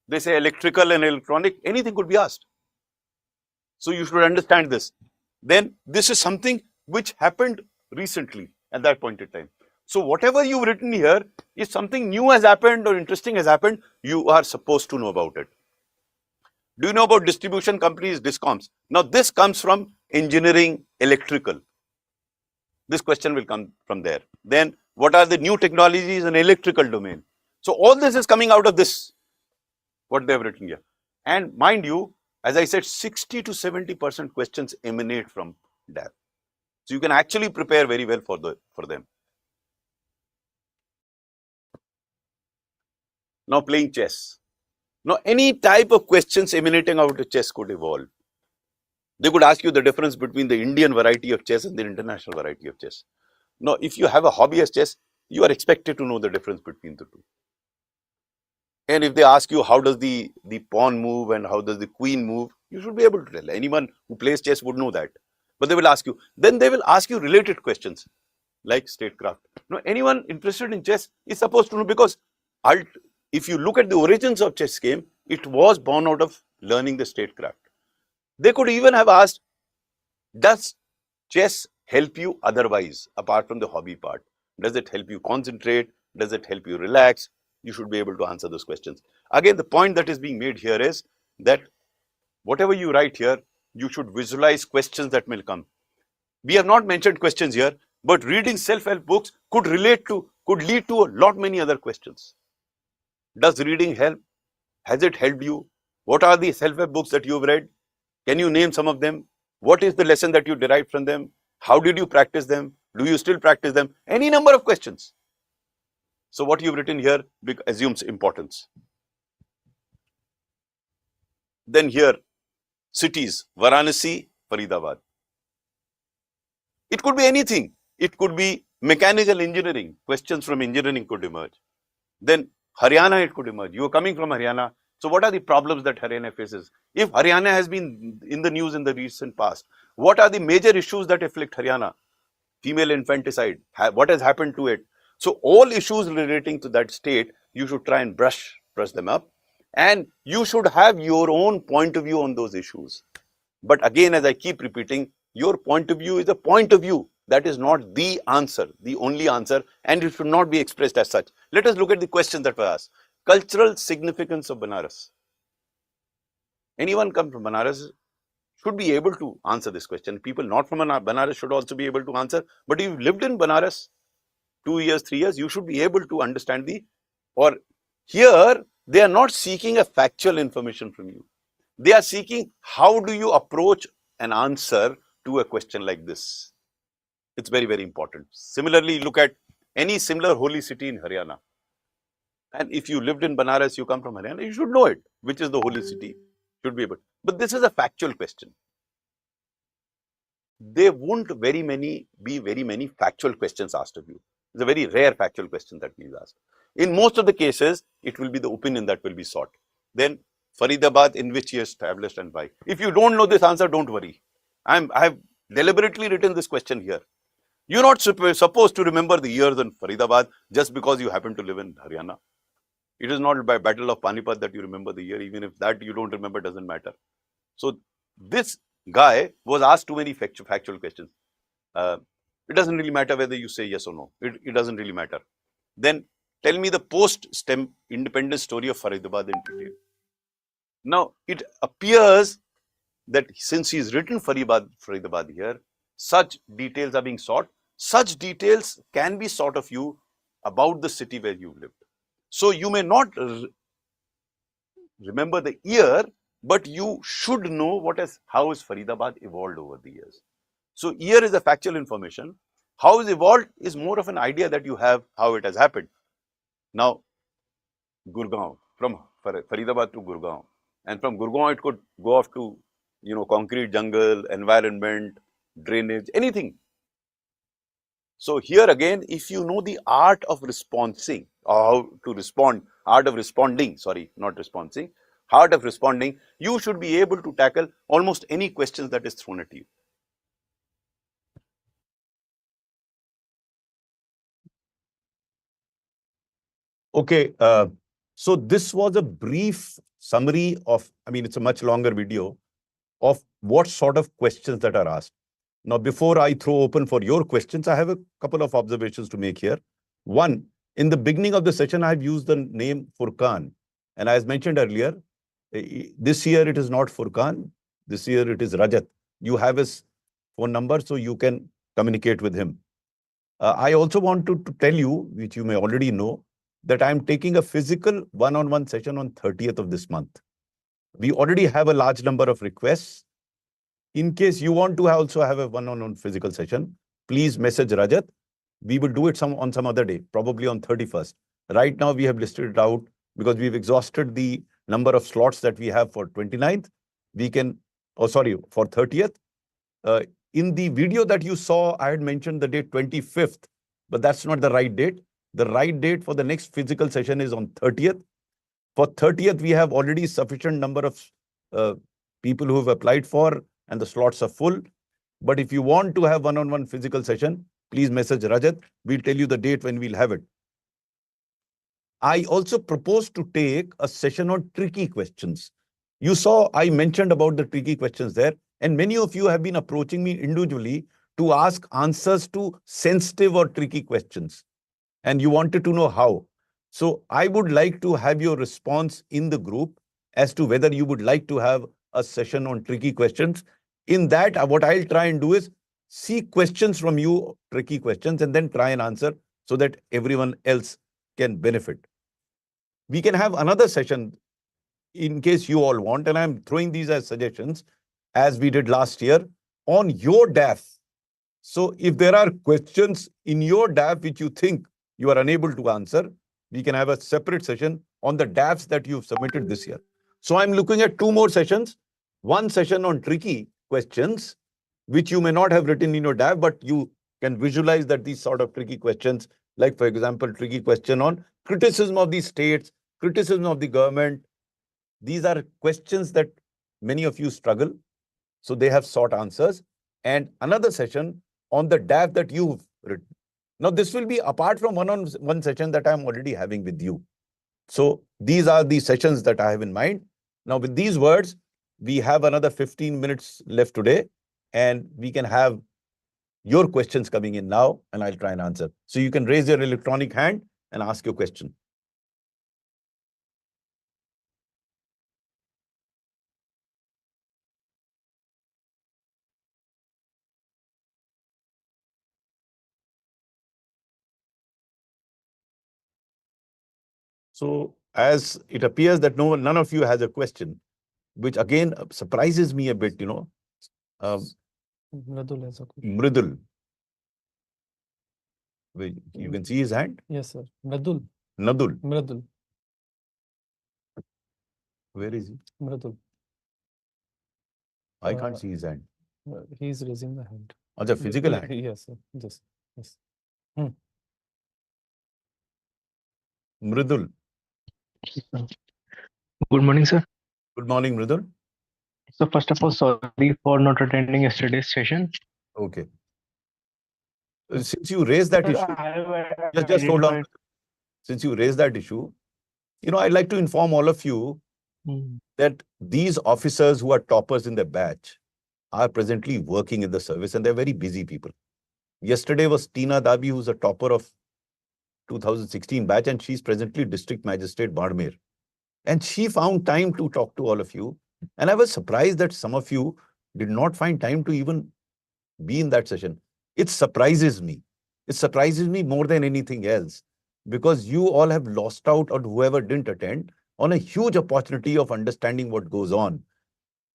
they say electrical and electronic, anything could be asked. So you should understand this. Then this is something which happened recently at that point in time. So whatever you've written here, if something new has happened or interesting has happened, you are supposed to know about it. Do you know about distribution companies, DISCOMs? Now this comes from engineering, electrical. This question will come from there. Then what are the new technologies in electrical domain? So all this is coming out of this, what they have written here. And mind you, as I said, 60 to 70% questions emanate from DAF. So you can actually prepare very well for them. Now playing chess. Now any type of questions emanating out of chess could evolve. They could ask you the difference between the Indian variety of chess and the international variety of chess. Now if you have a hobby as chess, you are expected to know the difference between the two. And if they ask you how does the pawn move and how does the queen move, you should be able to tell. Anyone who plays chess would know that. But they will ask you. Then they will ask you related questions like statecraft. Now anyone interested in chess is supposed to know, because if you look at the origins of chess game, it was born out of learning the statecraft. They could even have asked, does chess help you otherwise apart from the hobby part? Does it help you concentrate? Does it help you relax? You should be able to answer those questions. Again, the point that is being made here is that whatever you write here, you should visualize questions that will come. We have not mentioned questions here, but reading self-help books could lead to a lot many other questions. Does reading help? Has it helped you? What are the self-help books that you have read? Can you name some of them? What is the lesson that you derived from them? How did you practice them? Do you still practice them? Any number of questions. So what you've written here assumes importance. Then here, cities, Varanasi, Faridabad. It could be anything. It could be mechanical engineering. Questions from engineering could emerge. Then Haryana, it could emerge. You are coming from Haryana. So what are the problems that Haryana faces? If Haryana has been in the news in the recent past, what are the major issues that afflict Haryana? Female infanticide. What has happened to it? So all issues relating to that state, you should try and brush them up, and you should have your own point of view on those issues. But again, as I keep repeating, your point of view is a point of view. That is not the answer, the only answer, and it should not be expressed as such. Let us look at the questions that were asked. Cultural significance of Banaras. Anyone come from Banaras should be able to answer this question. People not from Banaras should also be able to answer. But if you've lived in Banaras 2 years, 3 years, you should be able to understand here they are not seeking a factual information from you. They are seeking how do you approach an answer to a question like this. It's very, very important. Similarly, look at any similar holy city in Haryana. And if you lived in Banaras, you come from Haryana, you should know it, which is the holy city. Should be able. But this is a factual question. There won't be very many factual questions asked of you. It's a very rare factual question that is asked. In most of the cases, it will be the opinion that will be sought. Then Faridabad, in which year established and why. If you don't know this answer, don't worry. I have deliberately written this question here. You're not supposed to remember the years in Faridabad just because you happen to live in Haryana. It is not by Battle of Panipat that you remember the year. Even if that you don't remember, doesn't matter. So this guy was asked too many factual questions. It doesn't really matter whether you say yes or no. It doesn't really matter. Then tell me the post-STEM independence story of Faridabad in detail. Now, it appears that since he's written Faridabad here, such details are being sought. Such details can be sought of you about the city where you lived. So you may not remember the year, but you should know how is Faridabad evolved over the years. So here is the factual information. How is evolved is more of an idea that you have how it has happened. Now, Gurgaon, from Faridabad to Gurgaon, and from Gurgaon it could go off to, concrete jungle, environment, drainage, anything. So here again, if you know the art of responding, or how to respond, art of responding, sorry, not responding, art of responding, you should be able to tackle almost any questions that is thrown at you. Okay, so this was a brief summary of, it's a much longer video of what sort of questions that are asked. Now, before I throw open for your questions, I have a couple of observations to make here. One, in the beginning of the session, I've used the name Furqan. And as mentioned earlier, this year it is not Furqan. This year it is Rajat. You have his phone number, so you can communicate with him. I also want to tell you, which you may already know, that I'm taking a physical one-on-one session on 30th of this month. We already have a large number of requests. In case you want to also have a one-on-one physical session, please message Rajat. We will do it on some other day, probably on 31st. Right now, we have listed it out because we've exhausted the number of slots that we have for 29th. For 30th. In the video that you saw, I had mentioned the date 25th, but that's not the right date. The right date for the next physical session is on 30th. For 30th, we have already sufficient number of people who have applied for, and the slots are full. But if you want to have one-on-one physical session, please message Rajat. We'll tell you the date when we'll have it. I also propose to take a session on tricky questions. You saw I mentioned about the tricky questions there, and many of you have been approaching me individually to ask answers to sensitive or tricky questions. And you wanted to know how. So I would like to have your response in the group as to whether you would like to have a session on tricky questions. In that, what I'll try and do is see questions from you, tricky questions, and then try and answer so that everyone else can benefit. We can have another session in case you all want, and I'm throwing these as suggestions, as we did last year, on your DAF. So if there are questions in your DAF which you think you are unable to answer, we can have a separate session on the DAFs that you've submitted this year. So I'm looking at 2 more sessions. One session on tricky questions, which you may not have written in your DAF, but you can visualize that these sort of tricky questions, like for example, tricky question on criticism of the states, criticism of the government. These are questions that many of you struggle. So they have sought answers. And another session on the DAF that you've written. Now, this will be apart from one-on-one session that I'm already having with you. So these are the sessions that I have in mind. Now, with these words, we have another 15 minutes left today, and we can have your questions coming in now, and I'll try and answer. So you can raise your electronic hand and ask your question. So as it appears that none of you has a question, which again surprises me a bit, Mridul has a question. Mridul. You can see his hand? Yes, sir. Mridul. Nadul. Mridul. Where is he? Mridul. I can't see his hand. He's raising the hand. Acha, physical hand? Yes, sir. Yes. Mridul. Good morning, sir. Good morning, Mridul. So first of all, sorry for not attending yesterday's session. Okay. Since you raised that issue, just hold on. Since you raised that issue, I'd like to inform all of you that these officers who are toppers in their batch are presently working in the service, and they're very busy people. Yesterday was Tina Dabi, who's a topper of 2016 batch, and she's presently District Magistrate Bardmer. And she found time to talk to all of you. And I was surprised that some of you did not find time to even be in that session. It surprises me. It surprises me more than anything else, because you all have lost out, or whoever didn't attend, on a huge opportunity of understanding what goes on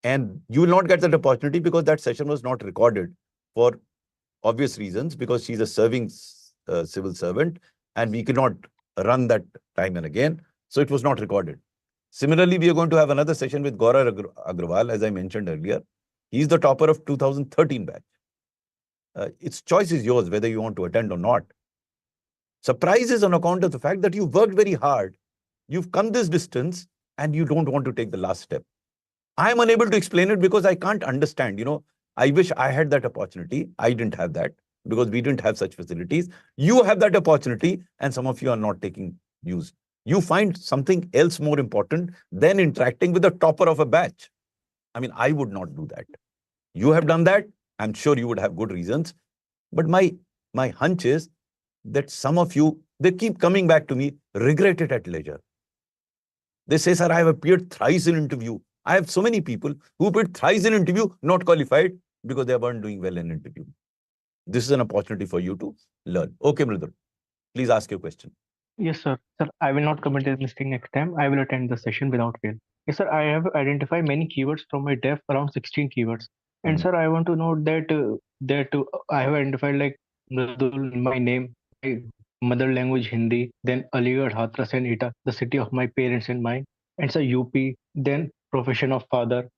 And you will not get that opportunity because that session was not recorded for obvious reasons, because she's a serving civil servant and we cannot run that time and again. So it was not recorded. Similarly, we are going to have another session with Gaurav Agrawal, as I mentioned earlier. He's the topper of 2013 batch. Its choice is yours, whether you want to attend or not. Surprise is on account of the fact that you worked very hard. You've come this distance and you don't want to take the last step. I am unable to explain it because I can't understand. I wish I had that opportunity. I didn't have that because we didn't have such facilities. You have that opportunity and some of you are not taking use. You find something else more important than interacting with the topper of a batch. I mean, I would not do that. You have done that. I'm sure you would have good reasons. But my hunch is that some of you, they keep coming back to me, regret it at leisure. They say, sir, I have appeared thrice in interview. I have so many people who appeared thrice in interview, not qualified because they weren't doing well in interview. This is an opportunity for you to learn. Okay, Mridul, please ask your question. Yes, sir. Sir, I will not commit this mistake next time. I will attend the session without fail. Yes, sir. I have identified many keywords from my DEF, around 16 keywords. And sir, I want to note that I have identified like Mridul, my name, my mother language Hindi, then Aligarh, Hathras and Etah, the city of my parents and mine, and sir UP, then profession of father,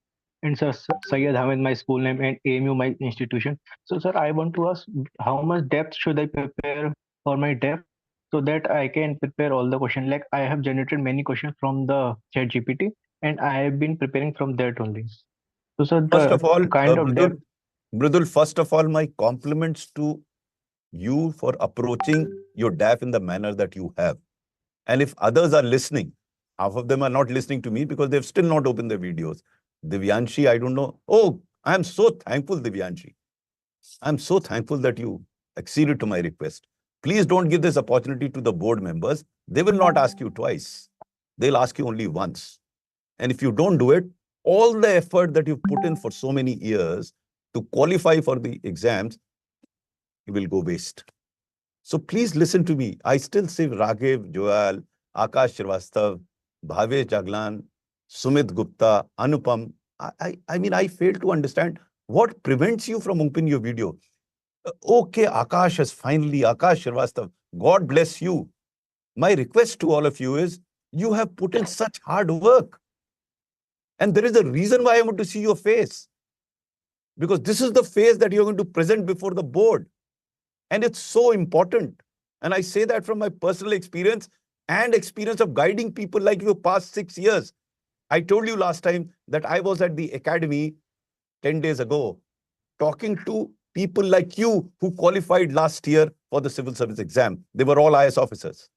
and sir Syed Hamid, my school name, and AMU, my institution. So sir, I want to ask how much depth should I prepare for my DEF so that I can prepare all the questions. Like I have generated many questions from the chat GPT and I have been preparing from that only. So sir, First of all, kind of depth. Mridul, first of all, my compliments to you for approaching your DAF in the manner that you have. And if others are listening, half of them are not listening to me because they've still not opened their videos. Divyanshi, I don't know. Oh, I'm so thankful, Divyanshi. I'm so thankful that you acceded to my request. Please don't give this opportunity to the board members. They will not ask you twice. They'll ask you only once. And if you don't do it, all the effort that you've put in for so many years to qualify for the exams, it will go waste. So please listen to me. I still say Raghav, Joel, Akash Srivastava, Bhavesh Jaglan, Sumit Gupta, Anupam. I mean, I fail to understand what prevents you from opening your video. Okay, Akash has finally, Akash Srivastava, God bless you. My request to all of you is, you have put in such hard work. And there is a reason why I want to see your face. Because this is the face that you're going to present before the board. And it's so important. And I say that from my personal experience and experience of guiding people like you past 6 years. I told you last time that I was at the academy 10 days ago, talking to people like you who qualified last year for the civil service exam. They were all IS officers.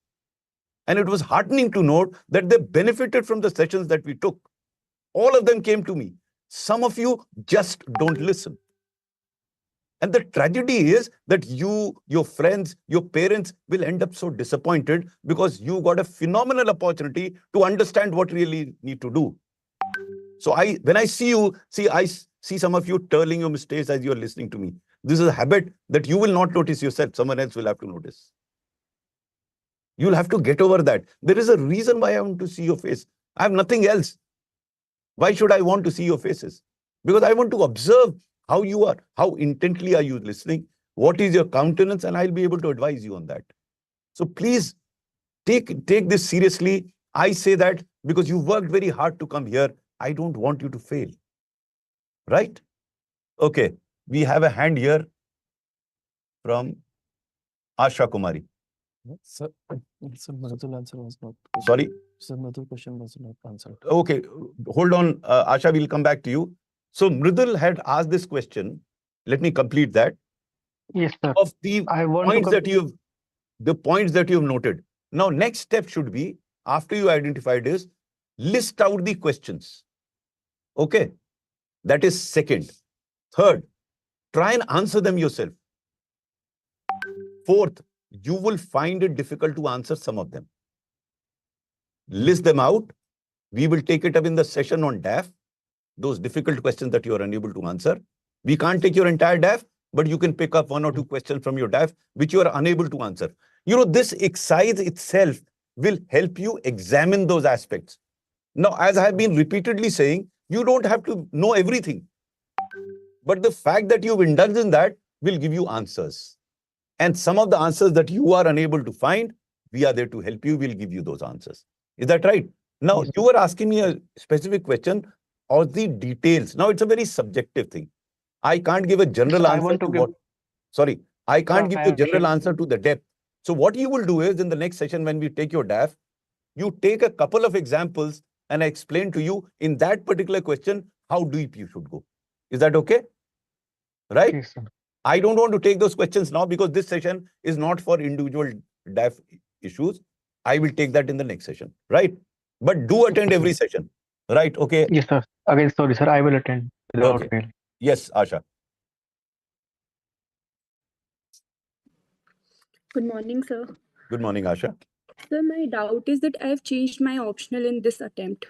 And it was heartening to note that they benefited from the sessions that we took. All of them came to me. Some of you just don't listen. And the tragedy is that you, your friends, your parents will end up so disappointed because you got a phenomenal opportunity to understand what really need to do. So when I see you, I see some of you turning your mistakes as you're listening to me. This is a habit that you will not notice yourself. Someone else will have to notice. You'll have to get over that. There is a reason why I want to see your face. I have nothing else. Why should I want to see your faces? Because I want to observe how you are, how intently are you listening, what is your countenance, and I'll be able to advise you on that. So please take this seriously. I say that because you worked very hard to come here. I don't want you to fail. Right? Okay. We have a hand here from Asha Kumari. Sir, Mridul answer was not. Sorry? Sir, Mridul question was not answered. Okay, hold on, Asha, we'll come back to you. So Mridul had asked this question. Let me complete that. Yes, sir. Of the points that you've noted. Now, next step should be, after you identified this, list out the questions. Okay, that is second. Third, try and answer them yourself. Fourth, you will find it difficult to answer some of them. List them out. We will take it up in the session on DAF, those difficult questions that you are unable to answer. We can't take your entire DAF, but you can pick up 1 or 2 questions from your DAF, which you are unable to answer. This exercise itself will help you examine those aspects. Now, as I have been repeatedly saying, You don't have to know everything. But the fact that you've indulged in that will give you answers. And some of the answers that you are unable to find, we are there to help you. We'll give you those answers. Is that right? Now, Yes, you were asking me a specific question of the details. Now, it's a very subjective thing. I can't give a general Sir, I answer want to to give. what. Sorry, I can't give you a I general have- answer to the depth. So what you will do is in the next session, when we take your DAF, you take a couple of examples and I explain to you in that particular question, how deep you should go. Is that okay? Right? Yes, sir. I don't want to take those questions now because this session is not for individual DAF issues. I will take that in the next session, right? But do attend every session, right? Okay. Yes, sir. Again, sorry, sir. I will attend without Okay. fail. Yes, Asha. Good morning, sir. Good morning, Asha. Sir, my doubt is that I have changed my optional in this attempt.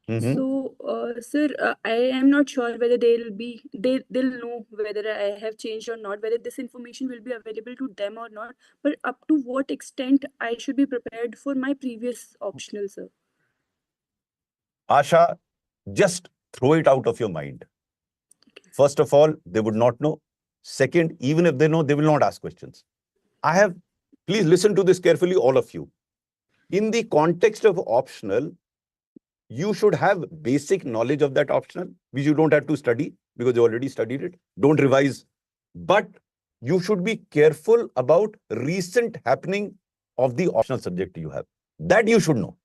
Mhm. So, sir, I am not sure whether they'll know whether I have changed or not, whether this information will be available to them or not. But up to what extent I should be prepared for my previous optional, sir? Asha, just throw it out of your mind. First of all, they would not know. Second, even if they know, they will not ask questions. Please listen to this carefully, all of you. In the context of optional, you should have basic knowledge of that optional, which you don't have to study because you already studied it. Don't revise. But you should be careful about recent happening of the optional subject you have. That you should know.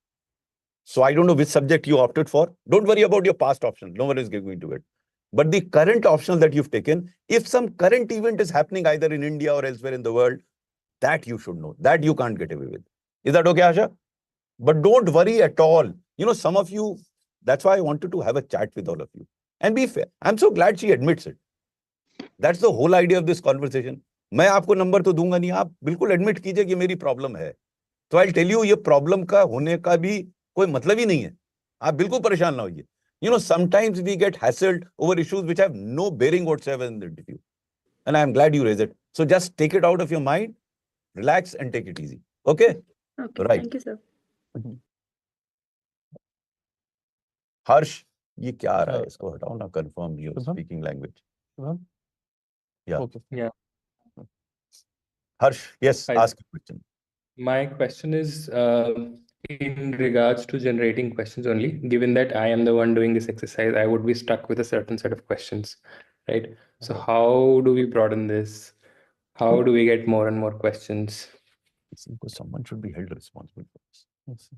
So I don't know which subject you opted for. Don't worry about your past option. No one is going to it. But the current optional that you've taken, if some current event is happening either in India or elsewhere in the world, that you should know. That you can't get away with. Is that okay, Asha? But don't worry at all. You know, some of you, that's why I wanted to have a chat with all of you. And be fair. I'm so glad she admits it. That's the whole idea of this conversation. मैं आपको number तो दूंगा नहीं, आप बिल्कुल admit कीजिए कि मेरी प्रॉब्लम है. तो आई टेल यू, ये प्रॉब्लम का होने का भी कोई मतलब ही नहीं है. आप बिल्कुल परेशान ना होइए. You know, sometimes we get hassled over issues which have no bearing whatsoever in the interview. And I'm glad you raised it. So just take it out of your mind, relax and take it easy. Okay? Okay, Right. thank you, sir. हर्ष, ये क्या आ रहा है? इसको हटाओ ना, confirm your Shubham? speaking language. Shubham? Yeah. Okay. Yeah. Harsh, yes, Hi. ask a question. My question is in regards to generating questions only. Given that I am the one doing this exercise, I would be stuck with a certain set of questions, right? So how do we broaden this? How do we get more and more questions? Because someone should be held responsible for this. Yes.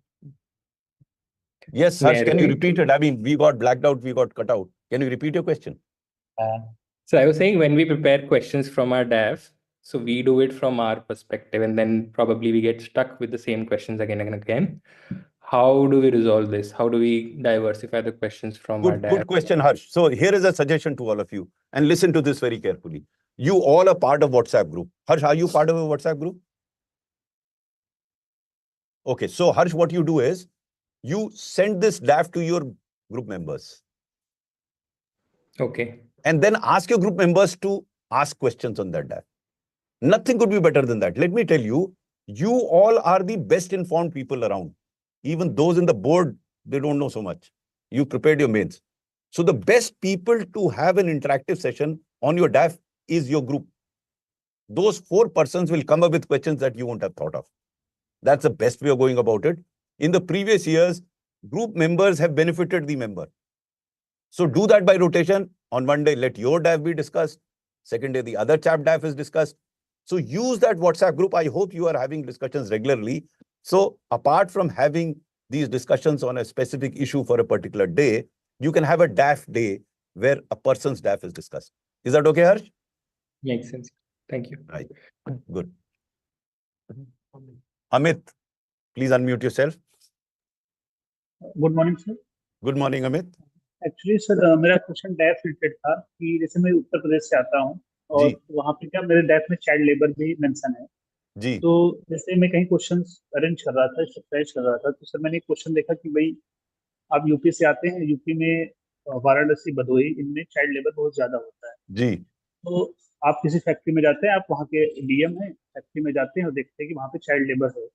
Yes, May Harsh, I can you repeat? repeat it? I mean, we got blacked out, we got cut out. Can you repeat your question? So I was saying when we prepare questions from our DAF, so we do it from our perspective, and then probably we get stuck with the same questions again and again. How do we resolve this? How do we diversify the questions from our DAF? Good question, Harsh. So here is a suggestion to all of you, and listen to this very carefully. You all are part of WhatsApp group. Harsh, are you part of a WhatsApp group? Okay, so Harsh, what you do is, you send this DAF to your group members. Okay. And then ask your group members to ask questions on that DAF. Nothing could be better than that. Let me tell you, you all are the best informed people around. Even those in the board, they don't know so much. You prepared your mains. So the best people to have an interactive session on your DAF is your group. Those 4 persons will come up with questions that you won't have thought of. That's the best way of going about it. In the previous years, group members have benefited the member. So do that by rotation. On one day, let your DAF be discussed. Second day, the other chap DAF is discussed. So use that WhatsApp group. I hope you are having discussions regularly. So apart from having these discussions on a specific issue for a particular day, you can have a DAF day where a person's DAF is discussed. Is that okay, Harsh? Makes sense. Thank you. Right. Good. Amit, please unmute yourself. Good morning sir. Good morning, Amit. Actually sir मेरा question डैफ related था कि जैसे मैं उत्तर प्रदेश से आता हूँ और जी. वहाँ पे क्या मेरे डैफ में चाइल्ड लेबर भी मेंशन है. जी. तो जैसे मैं कहीं क्वेश्चंस अरेंज कर रहा था, स्ट्रक्चराइज कर रहा था, तो सर मैंने एक क्वेश्चन देखा कि भाई आप यूपी से आते हैं, यूपी में वाराणसी, भदोही, इनमें चाइल्ड लेबर बहुत ज्यादा होता है. जी. तो आप किसी फैक्ट्री में जाते हैं, आप वहाँ के डीएम हैं, फैक्ट्री में जाते हैं और देखते हैं कि वहाँ पे चाइल्ड लेबर है.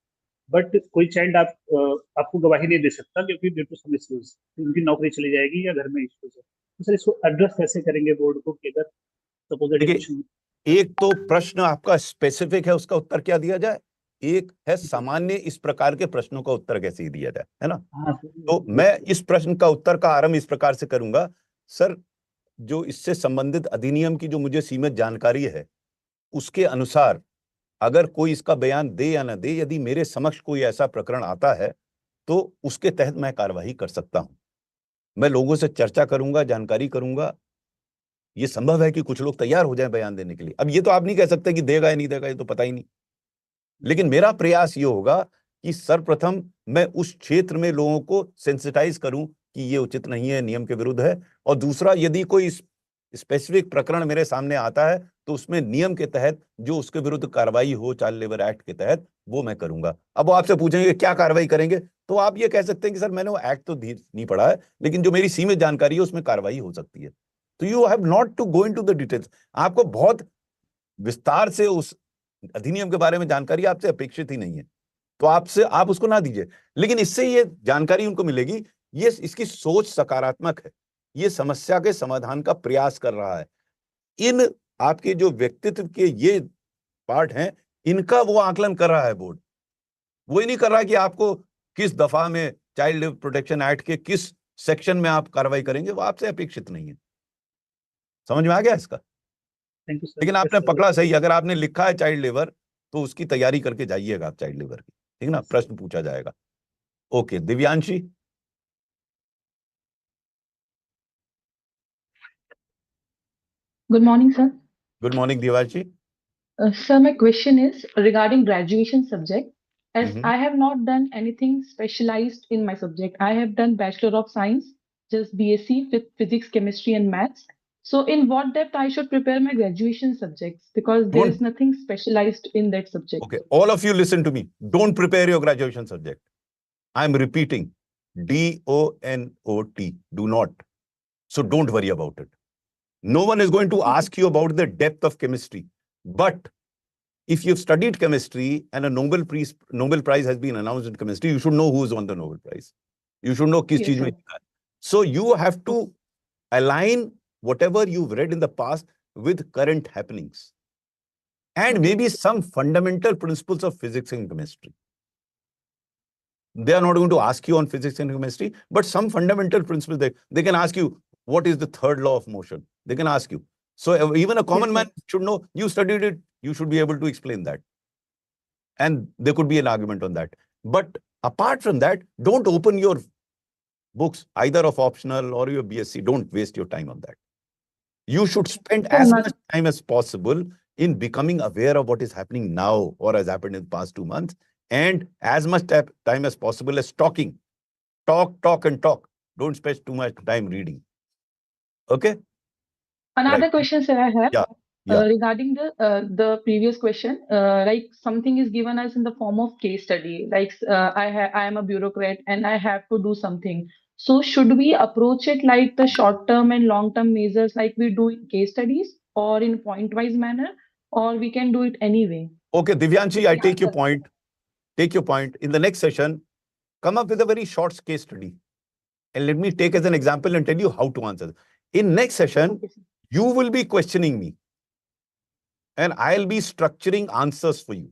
बट कोई चाइल्ड आपको गवाही नहीं दे सकता क्योंकि ड्यू टू सम इश्यूज उनकी नौकरी चली जाएगी या घर में इश्यूज है। तो सर इसको एड्रेस कैसे करेंगे बोर्ड को कि अगर सपोज देखिए, एक तो प्रश्न आपका स्पेसिफिक है, उसका उत्तर क्या दिया जाए, एक है सामान्य इस प्रकार के प्रश्नों का उत्तर कैसे दिया जाए, है ना। हाँ तो मैं इस प्रश्न का उत्तर का आरंभ इस प्रकार से करूंगा। सर, जो इससे संबंधित अधिनियम की जो मुझे सीमित जानकारी है, उसके अनुसार अगर कोई इसका बयान दे या ना दे, यदि मेरे समक्ष कोई ऐसा प्रकरण आता है तो उसके तहत मैं कार्यवाही कर सकता हूं। मैं लोगों से चर्चा करूंगा, जानकारी करूंगा। ये संभव है कि कुछ लोग तैयार हो जाएं बयान देने के लिए। अब ये तो आप नहीं कह सकते कि देगा या नहीं देगा, ये तो पता ही नहीं। लेकिन मेरा प्रयास ये होगा कि सर्वप्रथम मैं उस क्षेत्र में लोगों को सेंसिटाइज करूं कि ये उचित नहीं है, नियम के विरुद्ध है। और दूसरा, यदि कोई स्पेसिफिक प्रकरण मेरे सामने आता है तो उसमें नियम के तहत जो उसके विरुद्ध कार्रवाई हो, चाइल्ड लेबर एक्ट के तहत, वो मैं करूंगा। अब वो आपसे पूछेंगे क्या कार्रवाई करेंगे, तो आप ये कह सकते हैं कि सर मैंने वो एक्ट तो नहीं पढ़ा है, लेकिन जो मेरी सीमित जानकारी है उसमें कार्रवाई हो सकती है। तो you have not to go into the details. आपको बहुत विस्तार से उस अधिनियम के बारे में जानकारी आपसे अपेक्षित ही नहीं है, तो आप उसको ना दीजिए। लेकिन इससे ये जानकारी उनको मिलेगी, ये इसकी सोच सकारात्मक है, ये समस्या के समाधान का प्रयास कर रहा है। इन आपके जो व्यक्तित्व के ये पार्ट हैं, इनका वो आकलन कर रहा है बोर्ड। वो ही नहीं कर रहा कि आपको किस दफा में चाइल्ड प्रोटेक्शन एक्ट के किस सेक्शन में आप कार्रवाई करेंगे, वो आपसे अपेक्षित नहीं है। समझ में आ गया इसका। Thank you sir. लेकिन आपने पकड़ा सही, अगर आपने लिखा है चाइल्ड लेबर तो उसकी तैयारी करके जाइएगा आप चाइल्ड लेबर की, ठीक ना, प्रश्न पूछा जाएगा। Okay, Divyanshi. Good morning, sir. Good morning Divyanshi. Sir, my question is regarding graduation subject. As hmm. I have not done anything specialized in my subject, I have done Bachelor of Science, just BSc with Physics, Chemistry, and Maths. So, in what depth I should prepare my graduation subjects because there is Don't. nothing specialized in that subject. Okay, all of you listen to me. Don't prepare your graduation subject. I am repeating, DONOT. Do not. So don't worry about it. No one is going to ask you about the depth of chemistry. But if you've studied chemistry and a Nobel Prize has been announced in chemistry, you should know who is on the Nobel Prize. You should know kis Yes, cheez sir. mein जीता है. So you have to align whatever you've read in the past with current happenings. And maybe some fundamental principles of physics and chemistry. They are not going to ask you on physics and chemistry, but some fundamental principles they can ask you, what is the third law of motion? They can ask you. So even a common man should know, you studied it, you should be able to explain that. And there could be an argument on that. But apart from that, don't open your books, either of optional or your BSc. Don't waste your time on that. You should spend as much time as possible in becoming aware of what is happening now or has happened in the past 2 months, and as much time as possible as talking. Talk and talk. Don't spend too much time reading. Okay? Another Right. question, sir, I have. Yeah. Regarding the previous question, like something is given us in the form of case study, like I am a bureaucrat and I have to do something. So should we approach it like the short-term and long-term measures like we do in case studies or in point-wise manner, or we can do it anyway? Okay, Divyanshi, I take your point. Take your point. In the next session, come up with a very short case study. And let me take as an example and tell you how to answer. In next session, you will be questioning me. And I'll be structuring answers for you.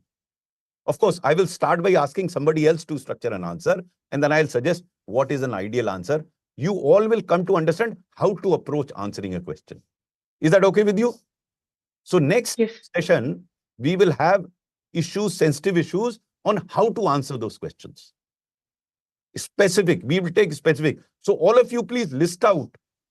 Of course, I will start by asking somebody else to structure an answer, and then I'll suggest what is an ideal answer. You all will come to understand how to approach answering a question. Is that okay with you? So next session, we will have issues, sensitive issues on how to answer those questions. Specific, we will take specific. So all of you, please list out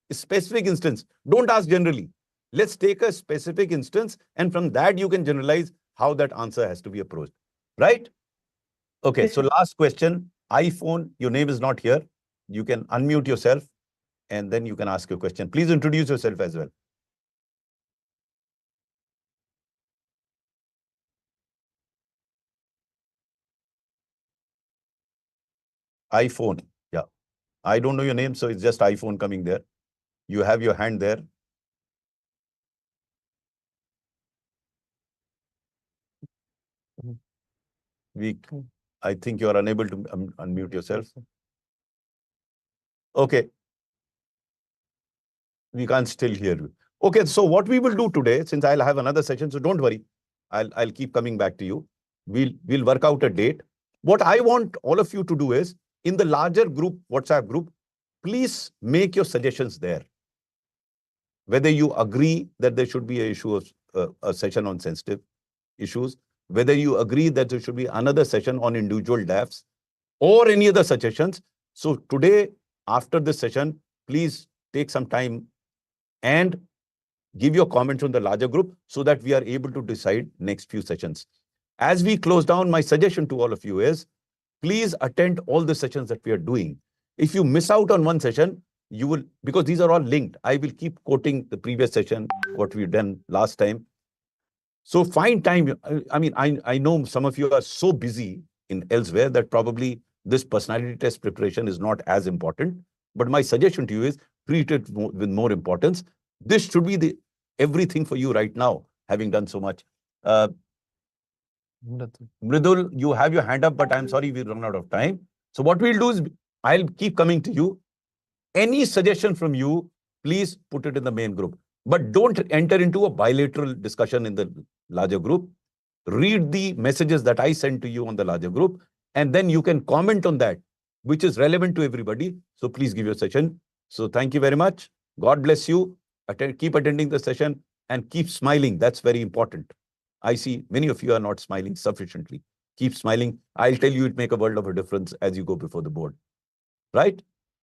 a specific instance. Don't ask generally. Let's take a specific instance, and from that you can generalize how that answer has to be approached. Right? Okay, so last question. iPhone, your name is not here. You can unmute yourself and then you can ask your question. Please introduce yourself as well. iPhone, yeah. I don't know your name, so it's just iPhone coming there. You have your hand there. We I think you are unable to unmute yourself. Okay. We can't still hear you. Okay, so what we will do today, since I'll have another session, so don't worry. I'll keep coming back to you. We'll work out a date. What I want all of you to do is, in the larger group, WhatsApp group, please make your suggestions there. Whether you agree that there should be a session on sensitive issues, whether you agree that there should be another session on individual DAFs, or any other suggestions. So today, after this session, please take some time and give your comments on the larger group so that we are able to decide next few sessions. As we close down, my suggestion to all of you is, please attend all the sessions that we are doing. If you miss out on one session, you will, because these are all linked. I will keep quoting the previous session, what we've done last time. So find time. I mean, I know some of you are so busy in elsewhere that probably this personality test preparation is not as important. But my suggestion to you is treat it with more importance. This should be the everything for you right now, having done so much. Mridul, you have your hand up, but I'm sorry we run out of time. So what we'll do is, I'll keep coming to you. Any suggestion from you, please put it in the main group. But don't enter into a bilateral discussion in the larger group. Read the messages that I send to you on the larger group, and then you can comment on that, which is relevant to everybody. So please give your session. So thank you very much. God bless you. Keep attending the session and keep smiling. That's very important. I see many of you are not smiling sufficiently. Keep smiling. I'll tell you, it make a world of a difference as you go before the board. Right?